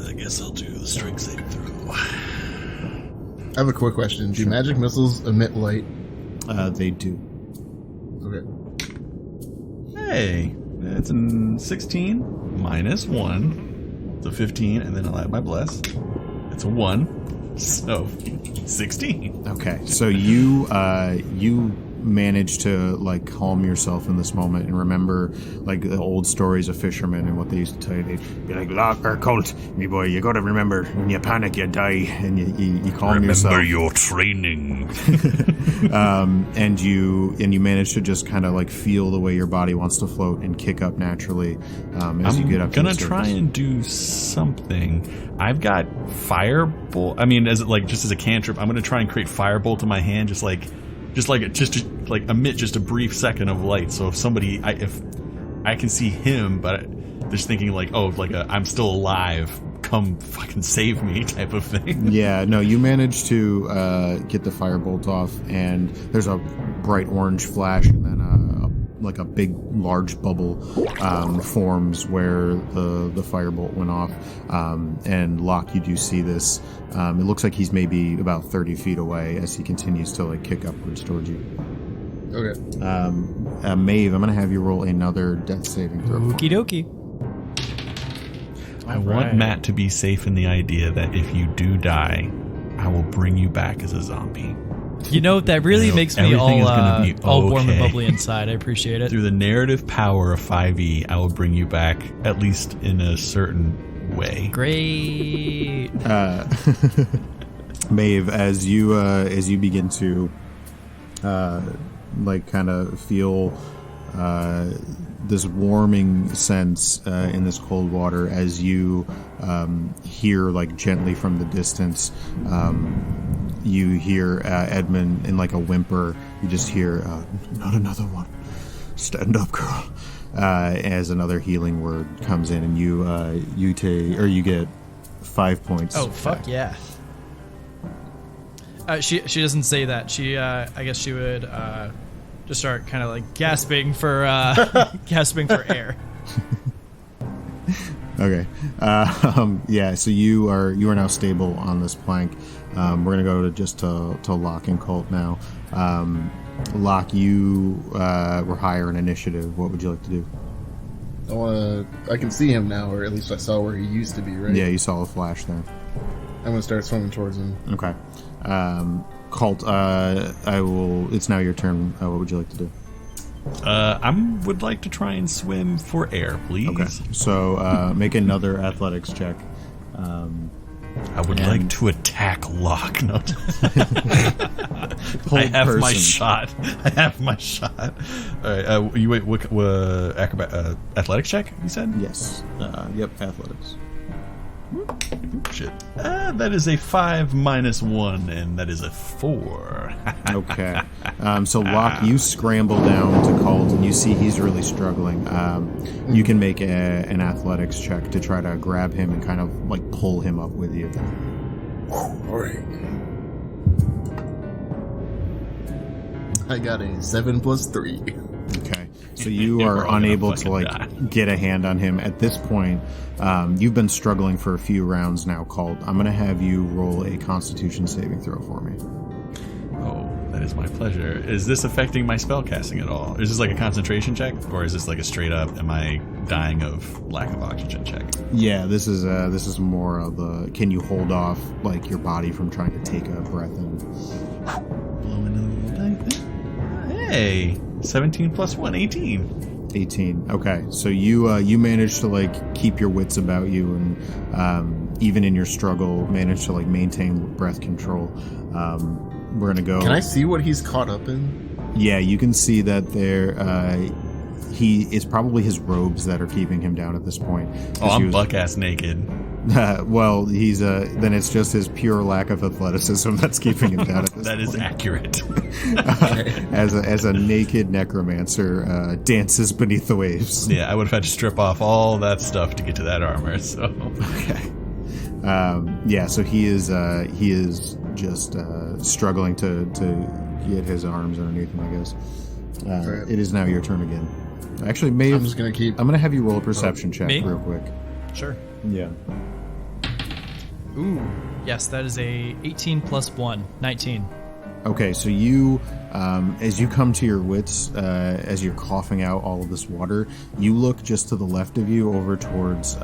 I guess I'll do the strength saving throw. I have a quick question. Do magic missiles emit light? They do. Okay. Hey, that's a 16 minus 1. It's a 15, and then I'll add my bless. It's a 1, so 16. Okay, so you manage to like calm yourself in this moment and remember like the old stories of fishermen and what they used to tell you. They'd be like, Locke or Kalt, me boy, you gotta remember, when you panic you die, and you calm yourself. Remember your training. And you manage to just kind of like feel the way your body wants to float and kick up naturally as you get up to the I'm gonna surface. try and do something. I've got firebolt. I mean, as a cantrip, I'm gonna try and create firebolt in my hand, just emit just a brief second of light. So if I can see him, but just thinking like, oh, like I'm still alive, come fucking save me type of thing. Yeah, no, you manage to get the firebolt off, and there's a bright orange flash, and then like a big, large bubble forms where the firebolt went off. And Locke, you do see this. It looks like he's maybe about 30 feet away as he continues to like kick upwards towards you. Okay. Maeve, I'm going to have you roll another death saving throw. Okie dokie. I want Matt to be safe in the idea that if you do die, I will bring you back as a zombie. You know, that really makes me everything is gonna be all warm and okay. bubbly inside. I appreciate it. Through the narrative power of 5e, I will bring you back, at least in a certain way. Great. Maeve, as you begin to like kind of feel this warming sense in this cold water, as you hear like gently from the distance, you hear Edmund in like a whimper. You just hear, "Not another one. Stand up, girl." As another healing word comes in, and you get 5 points. Oh fuck yeah. She doesn't say that. She I guess she would just start kind of like gasping for air. Okay. Yeah. So you are now stable on this plank. We're gonna go to Locke and Kalt now. Locke, you were higher in initiative. What would you like to do? I can see him now, or at least I saw where he used to be, right? Yeah, you saw a flash there. I'm gonna start swimming towards him. Okay. Kalt, it's now your turn. What would you like to do? I would like to try and swim for air, please. Okay. So make another athletics check. I would like to attack Locke. No. I have my shot. All right. You wait. What athletics check? You said. Yes. Yep. Athletics. Shit. That is a 5 minus 1, and that is a 4. Okay. So Locke, you scramble down to Kalt, and you see he's really struggling. You can make an athletics check to try to grab him and kind of like pull him up with you. All right. I got a 7 plus 3. Okay. So you are unable to like get a hand on him at this point. You've been struggling for a few rounds now, Kalt. I'm going to have you roll a Constitution saving throw for me. Oh, that is my pleasure. Is this affecting my spell casting at all? Is this like a concentration check, or is this like a straight up am I dying of lack of oxygen check? Yeah, this is more of the can you hold off like your body from trying to take a breath in. Blow another little dice. Hey, 17 plus 1, 18. 18. Okay, so you manage to like keep your wits about you, and even in your struggle, manage to like maintain breath control. We're gonna go. Can I see what he's caught up in? Yeah, you can see that it's probably his robes that are keeping him down at this point. Oh, I'm buck-ass naked. Well, he's then it's just his pure lack of athleticism that's keeping him down at this That point. is accurate. As a naked necromancer dances beneath the waves. Yeah, I would have had to strip off all that stuff to get to that armor, so... Okay. Yeah, so he is just struggling to get his arms underneath him, I guess. Right. It is now your turn again. Actually, Maeve, I'm just I'm gonna have you roll a perception check me? real quick. Sure. Yeah. Ooh, yes, that is a 18 plus 1, 19. Okay, so you, as you come to your wits, as you're coughing out all of this water, you look just to the left of you over towards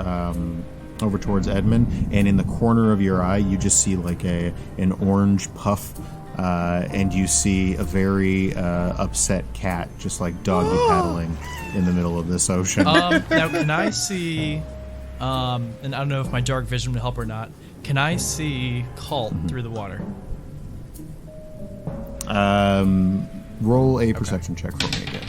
Edmund, and in the corner of your eye, you just see like an orange puff, and you see a very upset cat just like doggy paddling in the middle of this ocean. Now, can I see, and I don't know if my dark vision would help or not, can I see Kalt through the water? Roll a perception check for me again.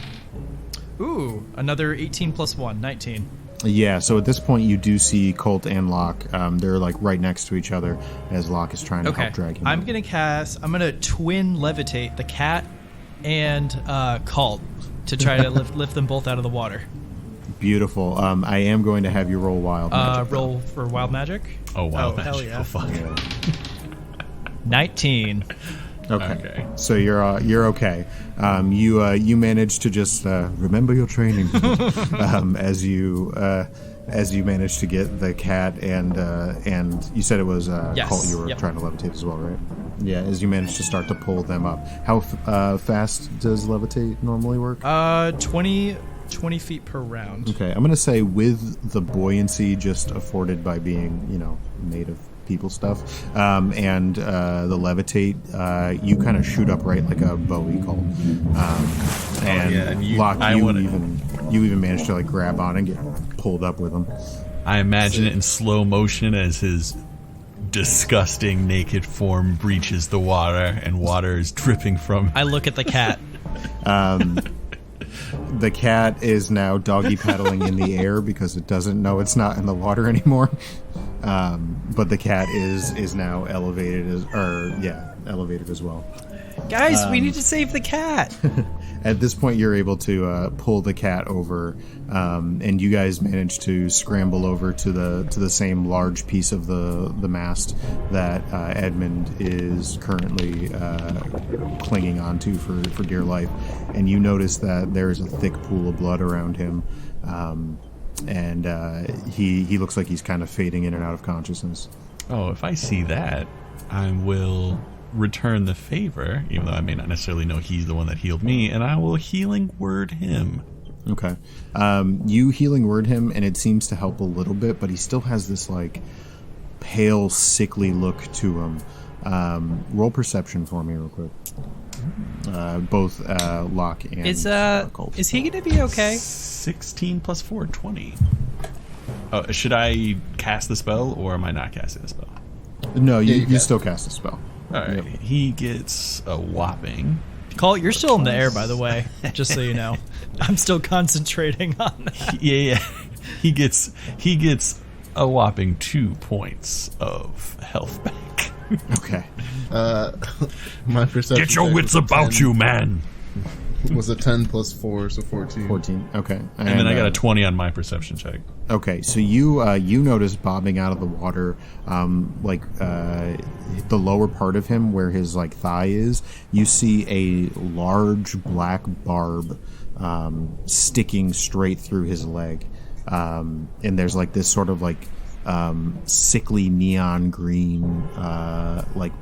Ooh, another 18 plus 1, 19. Yeah, so at this point you do see Kalt and Locke. They're like right next to each other as Locke is trying to help drag him. I'm gonna twin levitate the cat and Kalt to try to lift them both out of the water. Beautiful. I am going to have you roll wild magic. Roll for wild magic. Oh, wild magic. Hell yeah. Oh, fuck. Yeah. 19. Okay. So you're okay. You manage to just remember your training as you manage to get the cat and you said it was yes. Kalt you were trying to levitate as well, right? Yeah. As you manage to start to pull them up. How fast does levitate normally work? 20 feet per round. Okay. I'm gonna say with the buoyancy just afforded by being made of people stuff, and the levitate, you kind of shoot up right like a Bowie call, and Locke, you even managed to like grab on and get pulled up with him. I imagine it in slow motion as his disgusting naked form breaches the water and water is dripping from. I look at the cat. The cat is now doggy paddling in the air because it doesn't know it's not in the water anymore. But the cat is now elevated as well. Guys, we need to save the cat. At this point, you're able to pull the cat over, and you guys manage to scramble over to the same large piece of the mast that Edmund is currently clinging onto for dear life. And you notice that there is a thick pool of blood around him, and he looks like he's kind of fading in and out of consciousness. Oh, if I see that, I will return the favor, even though I may not necessarily know he's the one that healed me, and I will healing word him. Okay. You healing word him, and it seems to help a little bit, but he still has this like pale, sickly look to him. Roll perception for me real quick. Both Locke and Kalt. Is he going to be okay? 16 plus 4, 20. Should I cast the spell, or am I not casting the spell? No, you still cast the spell. All right. Yep. He gets a whopping. Call, you're still in the air, by the way, just so you know. I'm still concentrating on that. Yeah. He gets a whopping 2 points of health back. Okay. My perception. Get your wits about you, man. Was a 10 plus 4, so 14. 14. Okay. And then I got a 20 on my perception check. Okay, so you notice bobbing out of the water, the lower part of him where his thigh is. You see a large black barb sticking straight through his leg, and there's this sort of sickly neon green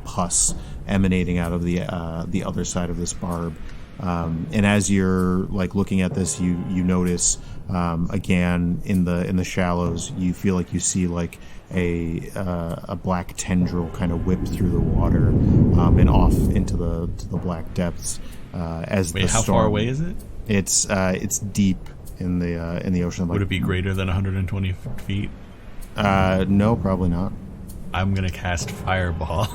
pus emanating out of the other side of this barb. And as you're looking at this, you notice again in the shallows, you feel like you see a black tendril kind of whip through the water and off into the black depths. Wait, how far away is it? It's deep in the ocean. Would it be greater than 120 feet? No, probably not. I'm gonna cast Fireball.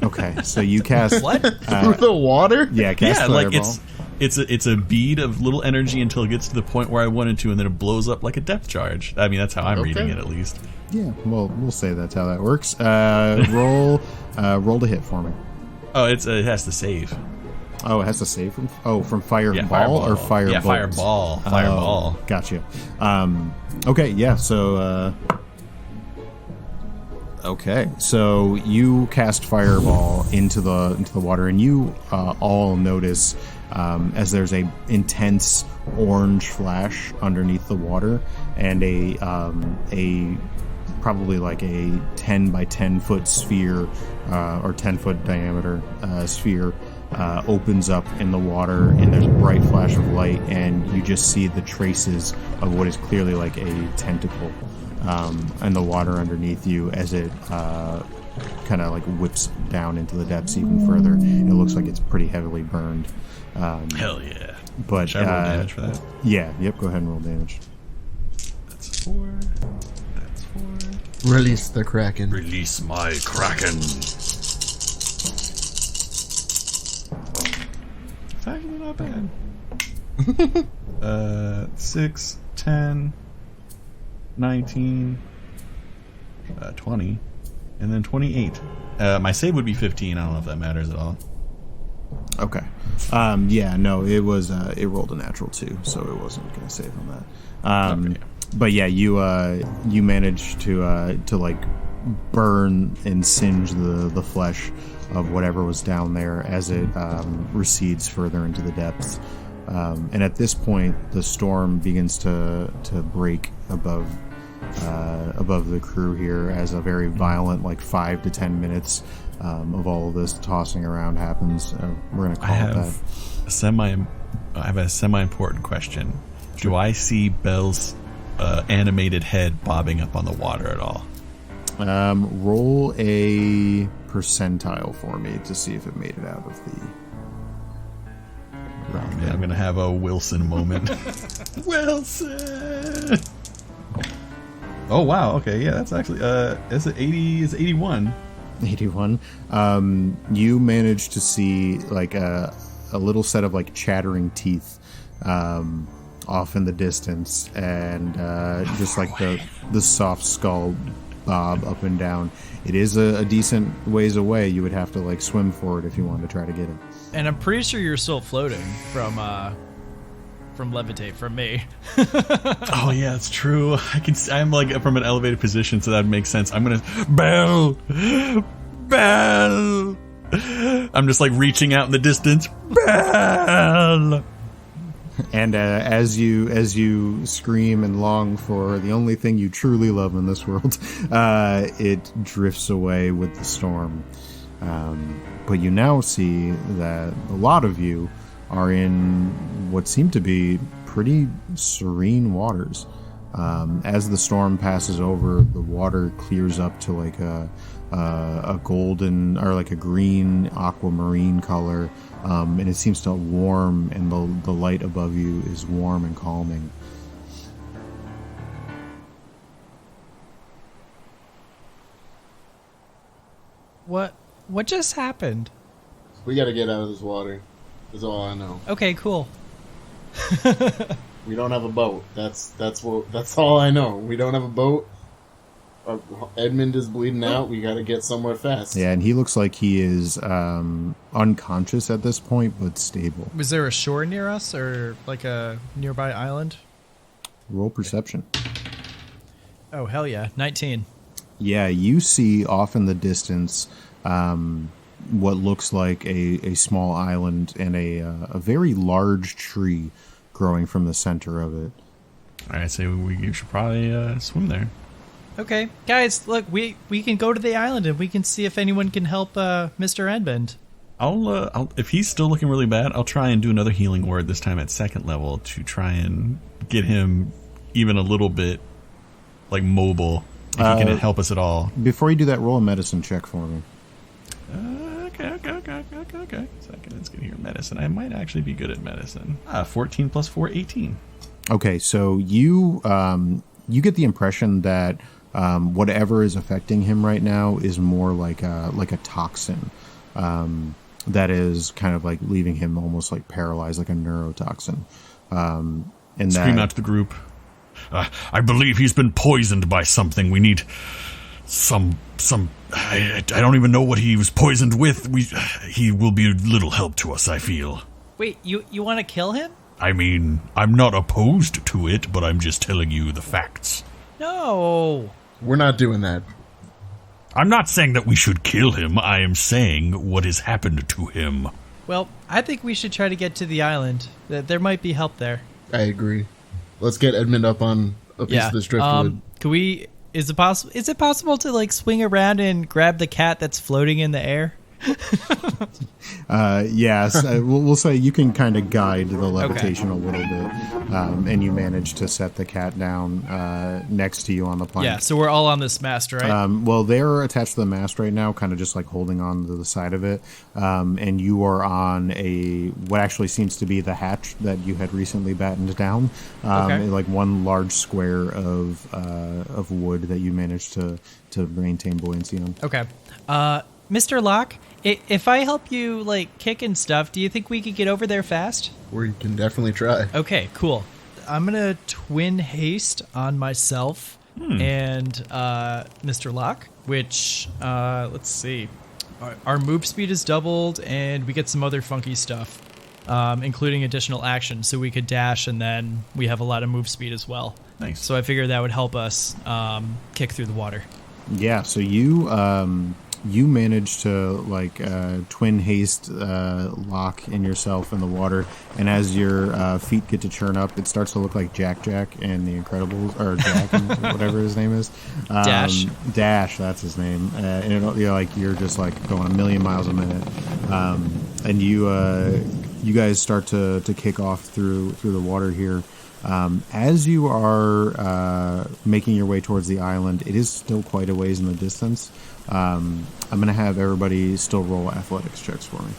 Okay, so you cast what through the water? Yeah, cast Fireball. It's a bead of little energy until it gets to the point where I wanted to, and then it blows up like a depth charge. I mean, that's how I'm reading it, at least. Yeah, well, we'll say that's how that works. Roll to hit for me. Oh, it has to save. Oh, it has to save from Fireball, Fireball or Firebolt? Yeah, Fireball. Oh, gotcha. Okay, yeah. So. Okay, so you cast Fireball into the water, and you all notice as there's a intense orange flash underneath the water, and a probably a 10 by 10 foot sphere or 10 foot diameter sphere opens up in the water, and there's a bright flash of light, and you just see the traces of what is clearly a tentacle in the water underneath you as it kind of whips down into the depths even further. It looks like it's pretty heavily burned. Hell yeah. But should I roll damage for that? Yeah, yep, go ahead and roll damage. That's 4. That's 4. Release the Kraken. Release my Kraken. It's actually not bad. 6, 10, 19, 20, and then 28. My save would be 15. I don't know if that matters at all. Okay. Yeah, no, it was it rolled a natural 2, so it wasn't going to save on that. Okay. But yeah, you managed to burn and singe the flesh of whatever was down there as it recedes further into the depths. And at this point, the storm begins to break above the crew here as a very violent 5 to 10 minutes of all of this tossing around happens. We're going to call it that. I have a semi-important question. Sure. Do I see Belle's animated head bobbing up on the water at all? Roll a percentile for me to see if it made it out of the round. Yeah, I'm going to have a Wilson moment. Wilson! Oh, wow. Okay, yeah, that's actually... it's 81. 81. You managed to see a little set of chattering teeth off in the distance, and just the soft skull bob up and down. It is a decent ways away. You would have to swim for it if you wanted to try to get it. And I'm pretty sure you're still floating from levitate from me. Oh yeah, it's true. I'm from an elevated position, so that makes sense. I'm gonna Belle. I'm just reaching out in the distance. Belle. And as you scream and long for the only thing you truly love in this world, it drifts away with the storm. But you now see that a lot of you are in what seem to be pretty serene waters. As the storm passes over, the water clears up to like a golden or like a green aquamarine color, and it seems to warm, and the light above you is warm and calming. What just happened? We gotta get out of this water. That's all I know. Okay, cool. We don't have a boat. That's all I know. We don't have a boat. Edmund is bleeding out. We gotta get somewhere fast. Yeah, and he looks like he is unconscious at this point, but stable. Was there a shore near us or like a nearby island? Roll perception. Oh, hell yeah. 19. Yeah, you see off in the distance what looks like a small island and a very large tree growing from the center of it. All right, so we should probably swim there. Okay, guys, look, we can go to the island and we can see if anyone can help Mr. Edmund. I'll if he's still looking really bad, I'll try and do another healing word this time at 2nd level to try and get him even a little bit like mobile. If he can help us at all. Before you do that, roll a medicine check for me. Okay. Second, let's get here. Medicine. I might actually be good at medicine. 14 plus 4, 18. Okay, so you get the impression that whatever is affecting him right now is more like a toxin that is kind of like leaving him almost like paralyzed, like a neurotoxin. And Scream out to the group. I believe he's been poisoned by something. We need some. I don't even know what he was poisoned with. He will be little help to us, I feel. Wait, you want to kill him? I mean, I'm not opposed to it, but I'm just telling you the facts. No. We're not doing that. I'm not saying that we should kill him. I am saying what has happened to him. Well, I think we should try to get to the island. There might be help there. I agree. Let's get Edmund up on a piece of this driftwood. Can we? Is it possible to like swing around and grab the cat that's floating in the air? Yes, we'll say you can kind of guide the levitation a little bit, and you manage to set the cat down next to you on the plank. Yeah, so we're all on this mast, right? Well, they're attached to the mast right now, kind of just like holding on to the side of it, and you are on what actually seems to be the hatch that you had recently battened down, like one large square of wood that you managed to maintain buoyancy on. Okay. Mr. Locke, if I help you, like, kick and stuff, do you think we could get over there fast? We can definitely try. Okay, cool. I'm going to twin haste on myself and Mr. Locke, which, let's see. Our move speed is doubled, and we get some other funky stuff, including additional action, so we could dash, and then we have a lot of move speed as well. Nice. So I figured that would help us kick through the water. Yeah, so you manage to like twin haste Locke and yourself in the water, and as your feet get to churn up, it starts to look like Jack and the Incredibles, or Jack and whatever his name is. Dash, that's his name. And you're just like going a million miles a minute, and you guys start to kick off through the water here. As you are making your way towards the island, it is still quite a ways in the distance. I'm going to have everybody still roll athletics checks for me.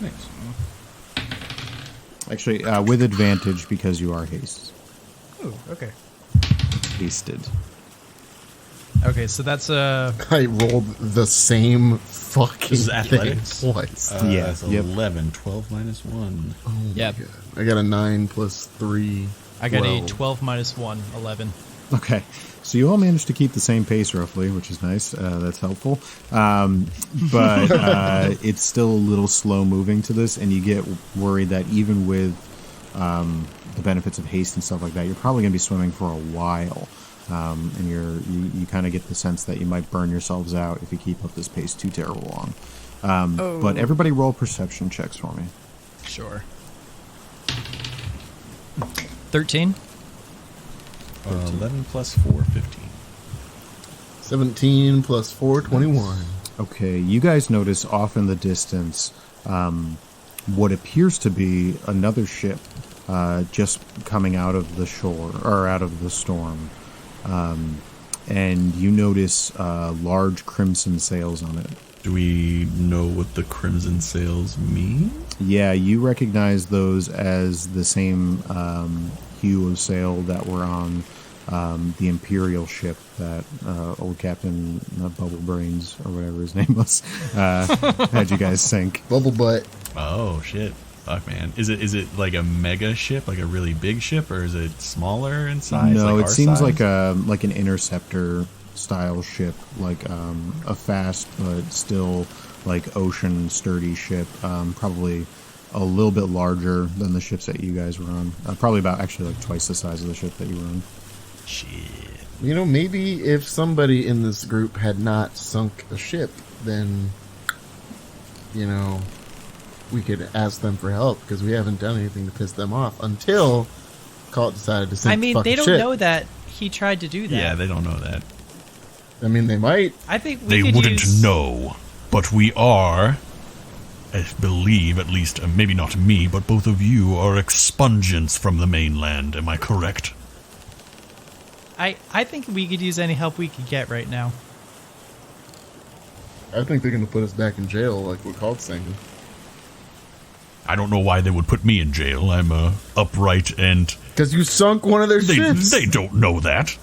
Thanks. Actually, with advantage because you are hasted. Oh, okay. Hasted. Okay, so that's I rolled the same fucking This is thing athletics? twice. Yeah, That's yep. 11, 12 minus 1. Yep. I got a 9 plus 3. I got 12. a 12 minus 1, 11. Okay, so you all managed to keep the same pace roughly, which is nice. That's helpful. But it's still a little slow moving to this, and you get worried that even with the benefits of haste and stuff like that, you're probably going to be swimming for a while. And you kind of get the sense that you might burn yourselves out if you keep up this pace too terrible long. But everybody roll perception checks for me. Sure. 13. 11 plus 4, 15. 17 plus 4, 21. Okay, you guys notice off in the distance what appears to be another ship just coming out of the shore, or out of the storm. And you notice large crimson sails on it. Do we know what the crimson sails mean? Yeah, you recognize those as the same hue of sail that were on the Imperial ship that old Captain Bubble Brains, or whatever his name was, had you guys sink. Bubble Butt. Oh, shit. Fuck, man. Is it like a mega ship, like a really big ship, or is it smaller in size? No, like it seems size? like an interceptor style ship, like a fast but still like ocean sturdy ship, probably a little bit larger than the ships that you guys were on, probably about actually like twice the size of the ship that you were on. Shit. You know, maybe if somebody in this group had not sunk a ship, then, you know, we could ask them for help, because we haven't done anything to piss them off until Kalt decided to sink I mean, the fucking they don't ship. know that he tried to do that. Yeah, they don't know that. I mean, they might. I think we They could wouldn't use... know, but we are, I believe, at least, maybe not me, but both of you are expungents from the mainland. Am I correct? I think we could use any help we could get right now. I think they're going to put us back in jail, like what Kalt's saying. I don't know why they would put me in jail. I'm upright and... Because you sunk one of their ships. They don't know that.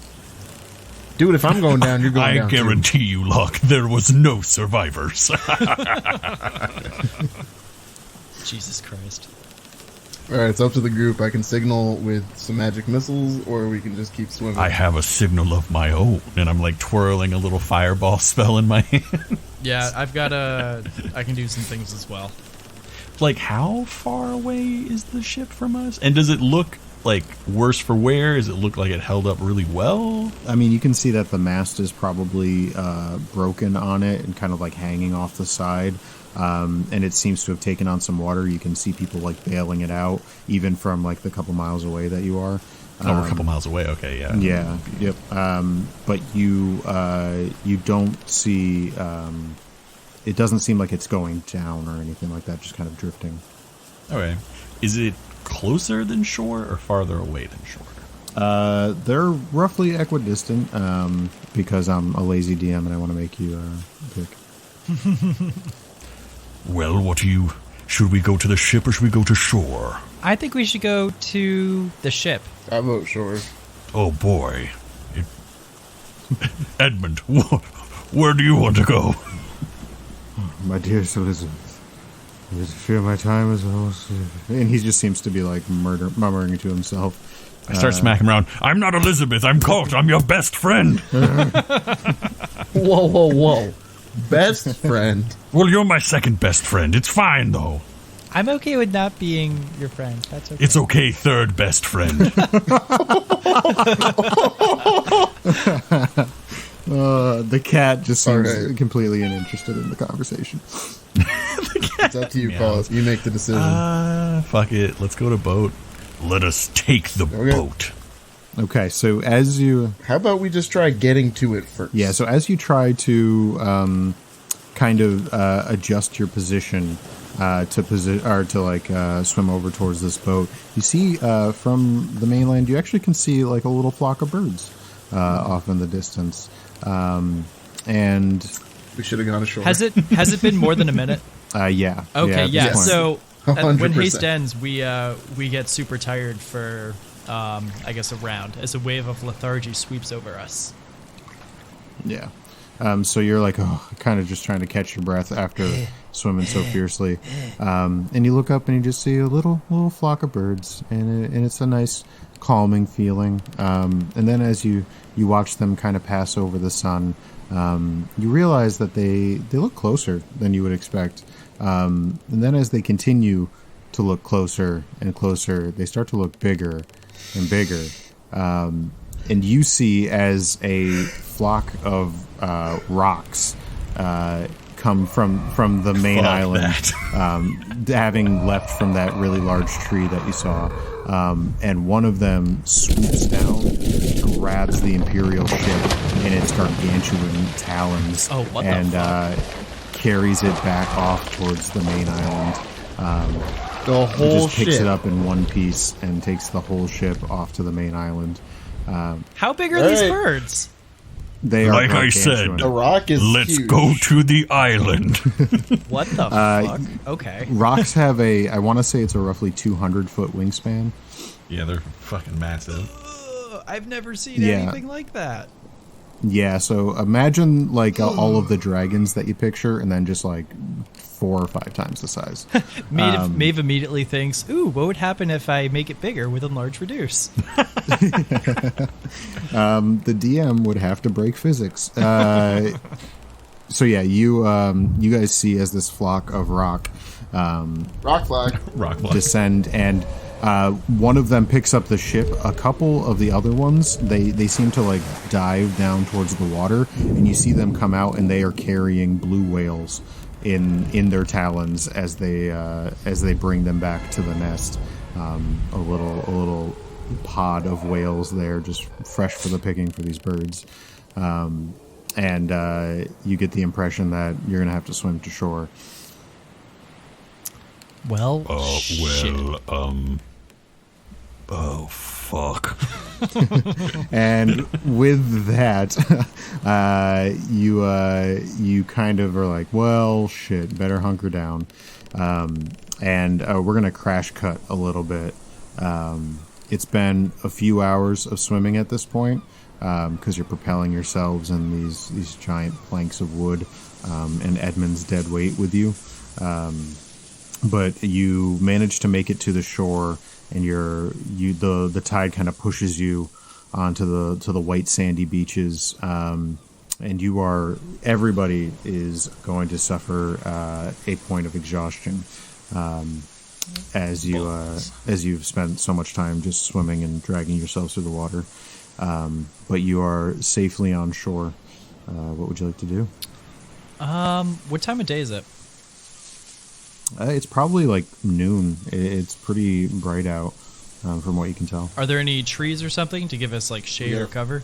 Dude, if I'm going down, you're going down I guarantee you, Locke, there was no survivors. Jesus Christ. Alright, it's up to the group. I can signal with some magic missiles, or we can just keep swimming. I have a signal of my own, and I'm like twirling a little fireball spell in my hand. Yeah, I've got I can do some things as well. Like, how far away is the ship from us? And does it look like worse for wear? Does it look like it held up really well? I mean, you can see that the mast is probably broken on it and kind of like hanging off the side. And it seems to have taken on some water. You can see people like bailing it out, even from like the couple miles away that you are. Oh, we're a couple miles away. Okay, yeah. Yeah, yep. But you don't see. It doesn't seem like it's going down or anything like that. Just kind of drifting. Okay. Is it closer than shore or farther away than shore? They're roughly equidistant. Because I'm a lazy DM and I want to make you pick. Well, what do you... Should we go to the ship or should we go to shore? I think we should go to the ship. I vote sure. Oh, boy. Edmund, where do you want to go? My dearest Elizabeth, I fear my time is almost... And he just seems to be like murmuring to himself. I start smacking around. I'm not Elizabeth. I'm Kalt. I'm your best friend. Whoa, whoa, whoa. Best friend. Well, you're my second best friend. It's fine, though. I'm okay with not being your friend. That's okay. It's okay, third best friend. The cat just seems Okay. completely uninterested in the conversation. It's up to you, Kalt. You make the decision. Fuck it. Let's go to boat. Let us take the boat. Okay, so as you... How about we just try getting to it first? Yeah, so as you try to kind of adjust your position to swim over towards this boat, you see from the mainland, you actually can see like a little flock of birds off in the distance. And We should have gone ashore. Has it been more than a minute? yeah. Okay, at yeah. this point. So when 100%. haste ends, we get super tired for I guess a round as a wave of lethargy sweeps over us. Yeah. So you're like, kind of just trying to catch your breath after swimming so fiercely. And you look up and you just see a little flock of birds, and it's a nice calming feeling. And then as you watch them kind of pass over the sun, you realize that they look closer than you would expect. And then as they continue to look closer and closer, they start to look bigger and bigger. And you see as a flock of rocks come from the main island, having left from that really large tree that you saw. And one of them swoops down, grabs the Imperial ship in its gargantuan talons, the fuck? carries it back off towards the main island. The whole just picks ship. it up in one piece and takes the whole ship off to the main island. How big are these Alright. birds? They are Like I gargantuan. said, The rock is let's huge. go to the island. What the fuck? Okay. Rocks have I want to say it's a roughly 200-foot wingspan. Yeah, they're fucking massive. I've never seen Yeah. anything like that. Yeah, so imagine like all of the dragons that you picture, and then just like 4 or 5 times the size. Maeve immediately thinks, ooh, what would happen if I make it bigger with enlarge reduce? The DM would have to break physics. So yeah, you guys see as this flock of rock Rock flag. Rock block. descend, and one of them picks up the ship. A couple of the other ones, they seem to like dive down towards the water, and you see them come out, and they are carrying blue whales in their talons as they bring them back to the nest. A little pod of whales there, just fresh for the picking for these birds. And you get the impression that you're gonna have to swim to shore. Well, Oh, fuck. And with that, you kind of are like, well, shit, better hunker down. And we're gonna crash cut a little bit. It's been a few hours of swimming at this point, because you're propelling yourselves in these giant planks of wood, and Edmund's dead weight with you. But you manage to make it to the shore, and the tide kind of pushes you onto the white sandy beaches, and everybody is going to suffer a point of exhaustion, as you've spent so much time just swimming and dragging yourselves through the water. But you are safely on shore. What would you like to do? what time of day is it? It's probably like noon. It's pretty bright out, from what you can tell. Are there any trees or something to give us like shade or Yeah. cover?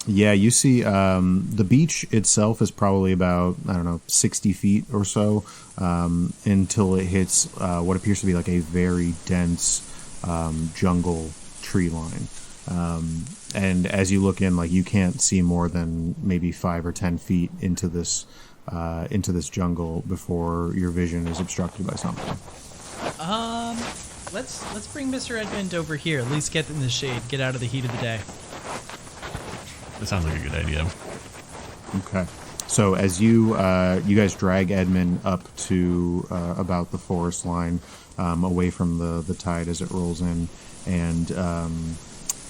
Yeah, you see, the beach itself is probably about, 60 feet or so, until it hits what appears to be like a very dense jungle tree line. And as you look in, like, you can't see more than maybe 5 or 10 feet into this jungle before your vision is obstructed by something. Let's bring Mr. Edmund over here. At least get in the shade. Get out of the heat of the day. That sounds like a good idea. Okay. So as you guys drag Edmund up to about the forest line, away from the tide as it rolls in, and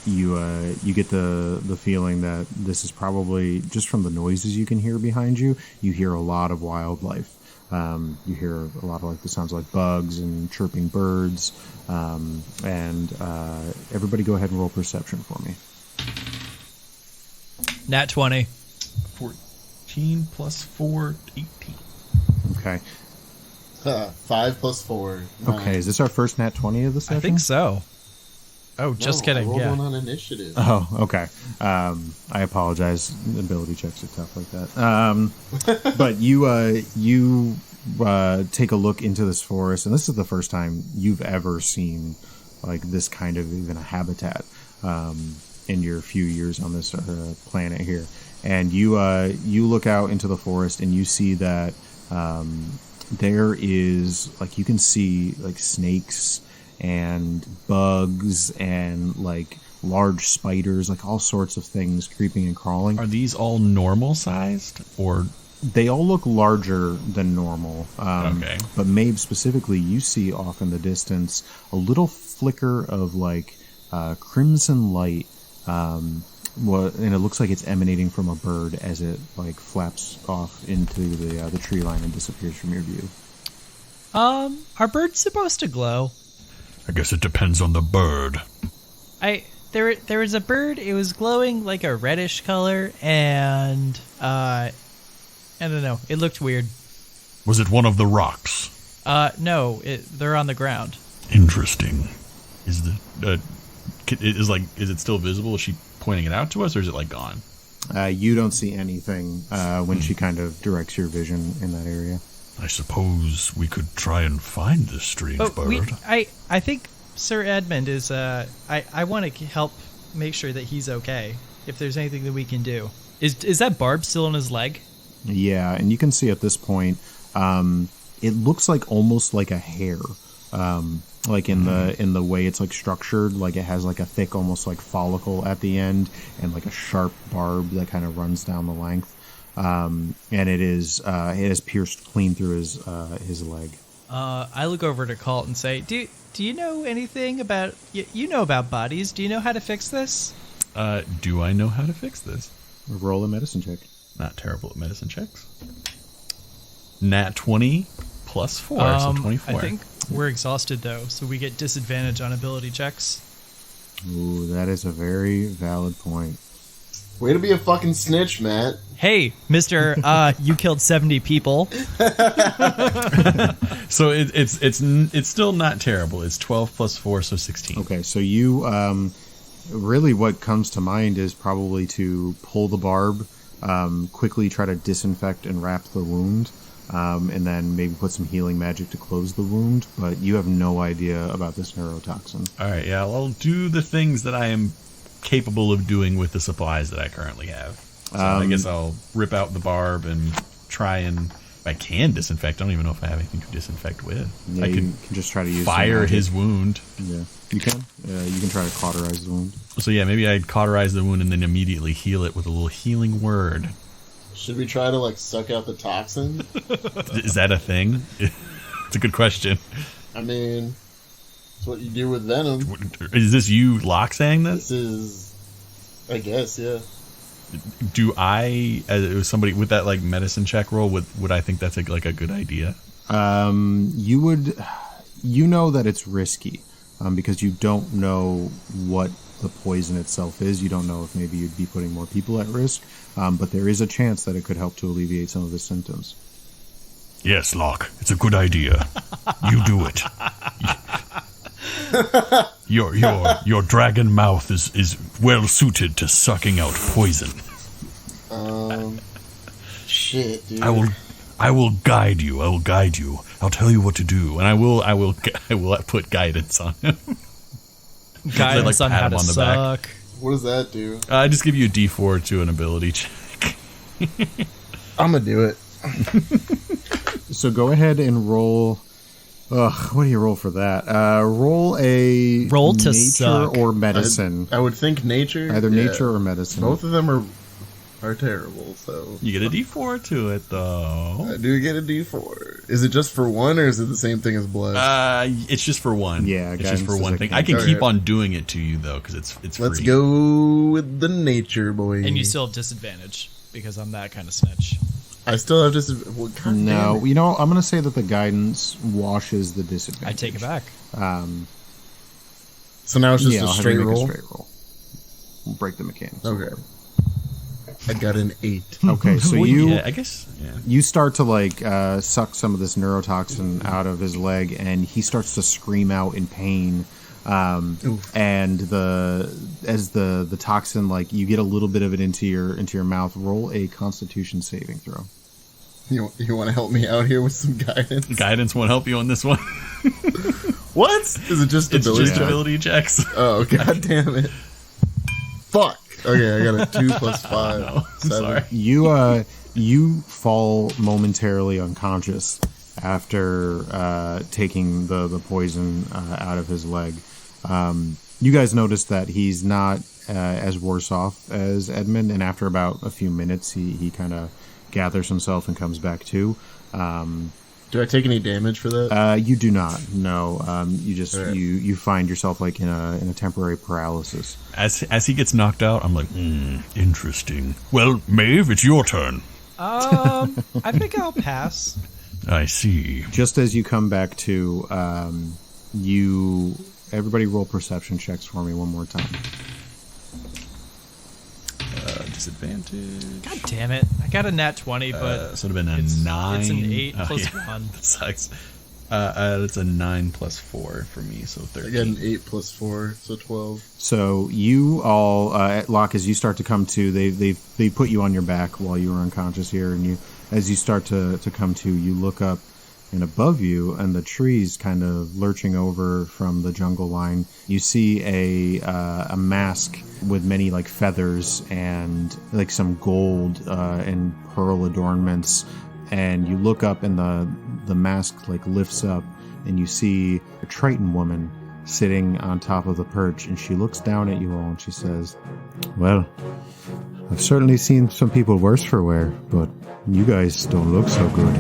you get the feeling that this is probably, just from the noises you can hear behind you, you hear a lot of wildlife. You hear a lot of like the sounds like bugs and chirping birds, and everybody go ahead and roll perception for me. Nat 20. 14 plus 4, 18. Okay. 5 plus 4. Okay, is this our first nat 20 of the session? I think so. Oh, just kidding. I rolled Yeah. one on initiative. Oh, okay. I apologize. Ability checks are tough like that. But you take a look into this forest, and this is the first time you've ever seen like this kind of even a habitat in your few years on this planet here. And you look out into the forest, and you see that there is, like, you can see like snakes and bugs and like large spiders, like all sorts of things creeping and crawling. Are these all normal sized, or They all look larger than normal. Okay. But Maeve specifically, you see off in the distance a little flicker of like crimson light, and it looks like it's emanating from a bird as it like flaps off into the tree line and disappears from your view. Are birds supposed to glow? I guess it depends on the bird. There was a bird. It was glowing like a reddish color, and I don't know. It looked weird. Was it one of the rocks? No, they're on the ground. Interesting. Is it still visible? Is she pointing it out to us, or is it like gone? You don't see anything when she kind of directs your vision in that area. I suppose we could try and find this strange bird. I think Sir Edmund is. I want to help make sure that he's okay. If there's anything that we can do, is that barb still in his leg? Yeah, and you can see at this point, it looks like almost like a hair, like in the way it's like structured. Like it has like a thick, almost like follicle at the end, and like a sharp barb that kind of runs down the length. And it has pierced clean through his leg. I look over to Kalt and say, "Do you know anything about you know about bodies? Do you know how to fix this?" Do I know how to fix this? Roll a medicine check. Not terrible at medicine checks. Nat 20 plus 4, so 24. I think we're exhausted though, so we get disadvantage on ability checks. Ooh, that is a very valid point. Way to be a fucking snitch, Matt. Hey, Mister, you killed 70 people. So it's still not terrible. It's 12 plus 4, so 16. Okay, so you really what comes to mind is probably to pull the barb, quickly try to disinfect and wrap the wound, and then maybe put some healing magic to close the wound. But you have no idea about this neurotoxin. All right, yeah, I'll do the things that I am capable of doing with the supplies that I currently have. So I guess I'll rip out the barb and try and if I can disinfect. I don't even know if I have anything to disinfect with. Yeah, I can just try to use fire his wound. Yeah, you can. You can try to cauterize the wound. So yeah, maybe I'd cauterize the wound and then immediately heal it with a little healing word. Should we try to like suck out the toxin? Is that a thing? It's a good question. I mean, it's what you do with venom. Is this you, Locke, saying this? This is, I guess, yeah. Do I, as somebody with that like medicine check roll, would I think that's a good idea? You would, you know that it's risky, because you don't know what the poison itself is. You don't know if maybe you'd be putting more people at risk, but there is a chance that it could help to alleviate some of the symptoms. Yes, Locke, it's a good idea. You do it. Your dragon mouth is well suited to sucking out poison. Shit, dude. I will guide you. I'll tell you what to do, and I will put guidance on him. Guidance on how to suck. What does that do? I just give you a D4 to an ability check. I'm gonna do it. So go ahead and roll. What do you roll for that? Roll to nature suck. or medicine. I would think nature. Either yeah. nature or medicine. Both of them are terrible, so... You get a D4 to it, though. I do get a D4. Is it just for one, or is it the same thing as blood? It's just for one. Yeah, it's just for guidance one is thing. a I can okay. keep on doing it to you, though, because it's free. Let's go with the nature, boy. And you still have disadvantage, because I'm that kind of snitch. I still have disadvantage. Well, No, you know, I'm going to say that the guidance washes the disadvantage. I take it back. So now it's just yeah, a I'll have straight you make roll? a straight roll. We'll break the mechanics. Okay. I got an 8. Okay, so Well, you... yeah, I guess... Yeah. You start to like suck some of this neurotoxin out of his leg, and he starts to scream out in pain. And as the toxin, like you get a little bit of it into your mouth. Roll a Constitution saving throw. You want to help me out here with some guidance? Guidance won't help you on this one. What? Is it just It's ability just check? ability checks. Oh, god damn it. Fuck. Okay, I got a 2 plus 5. No, 7. You you fall momentarily unconscious after taking the poison out of his leg. You guys notice that he's not as worse off as Edmund, and after about a few minutes, he kind of gathers himself and comes back to. Do I take any damage for that? You do not. No. You just Right. you find yourself like in a temporary paralysis. As he gets knocked out, I'm like, interesting. Well, Maeve, it's your turn. I think I'll pass. I see. Just as you come back to, everybody roll perception checks for me one more time. Disadvantage. God damn it. I got a nat 20, but So it would have been a 9. it's an 8 Oh, plus yeah. 1. That sucks. It's a 9 plus 4 for me, so I 13. got an 8 plus 4, so 12. So you all, at Locke, as you start to come to, they put you on your back while you were unconscious here, and as you start to come to, you look up And above you, and the trees kind of lurching over from the jungle line, you see a mask with many like feathers and like some gold and pearl adornments. And you look up, and the mask like lifts up, and you see a Triton woman sitting on top of the perch, and she looks down at you all and she says, "Well, I've certainly seen some people worse for wear, but you guys don't look so good."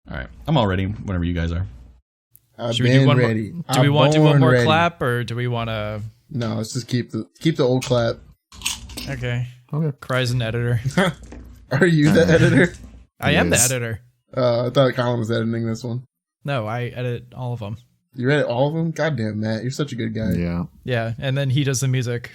All right, I'm all ready whenever you guys are. Should we do one ready. More? Do we want to do one more ready. Clap, or do we want to? No, let's just keep the old clap. Okay. Cries an editor. Are you the editor? I am the editor. I thought Colin was editing this one. No, I edit all of them. You edit all of them? Goddamn, Matt, you're such a good guy. Yeah. Yeah, and then he does the music.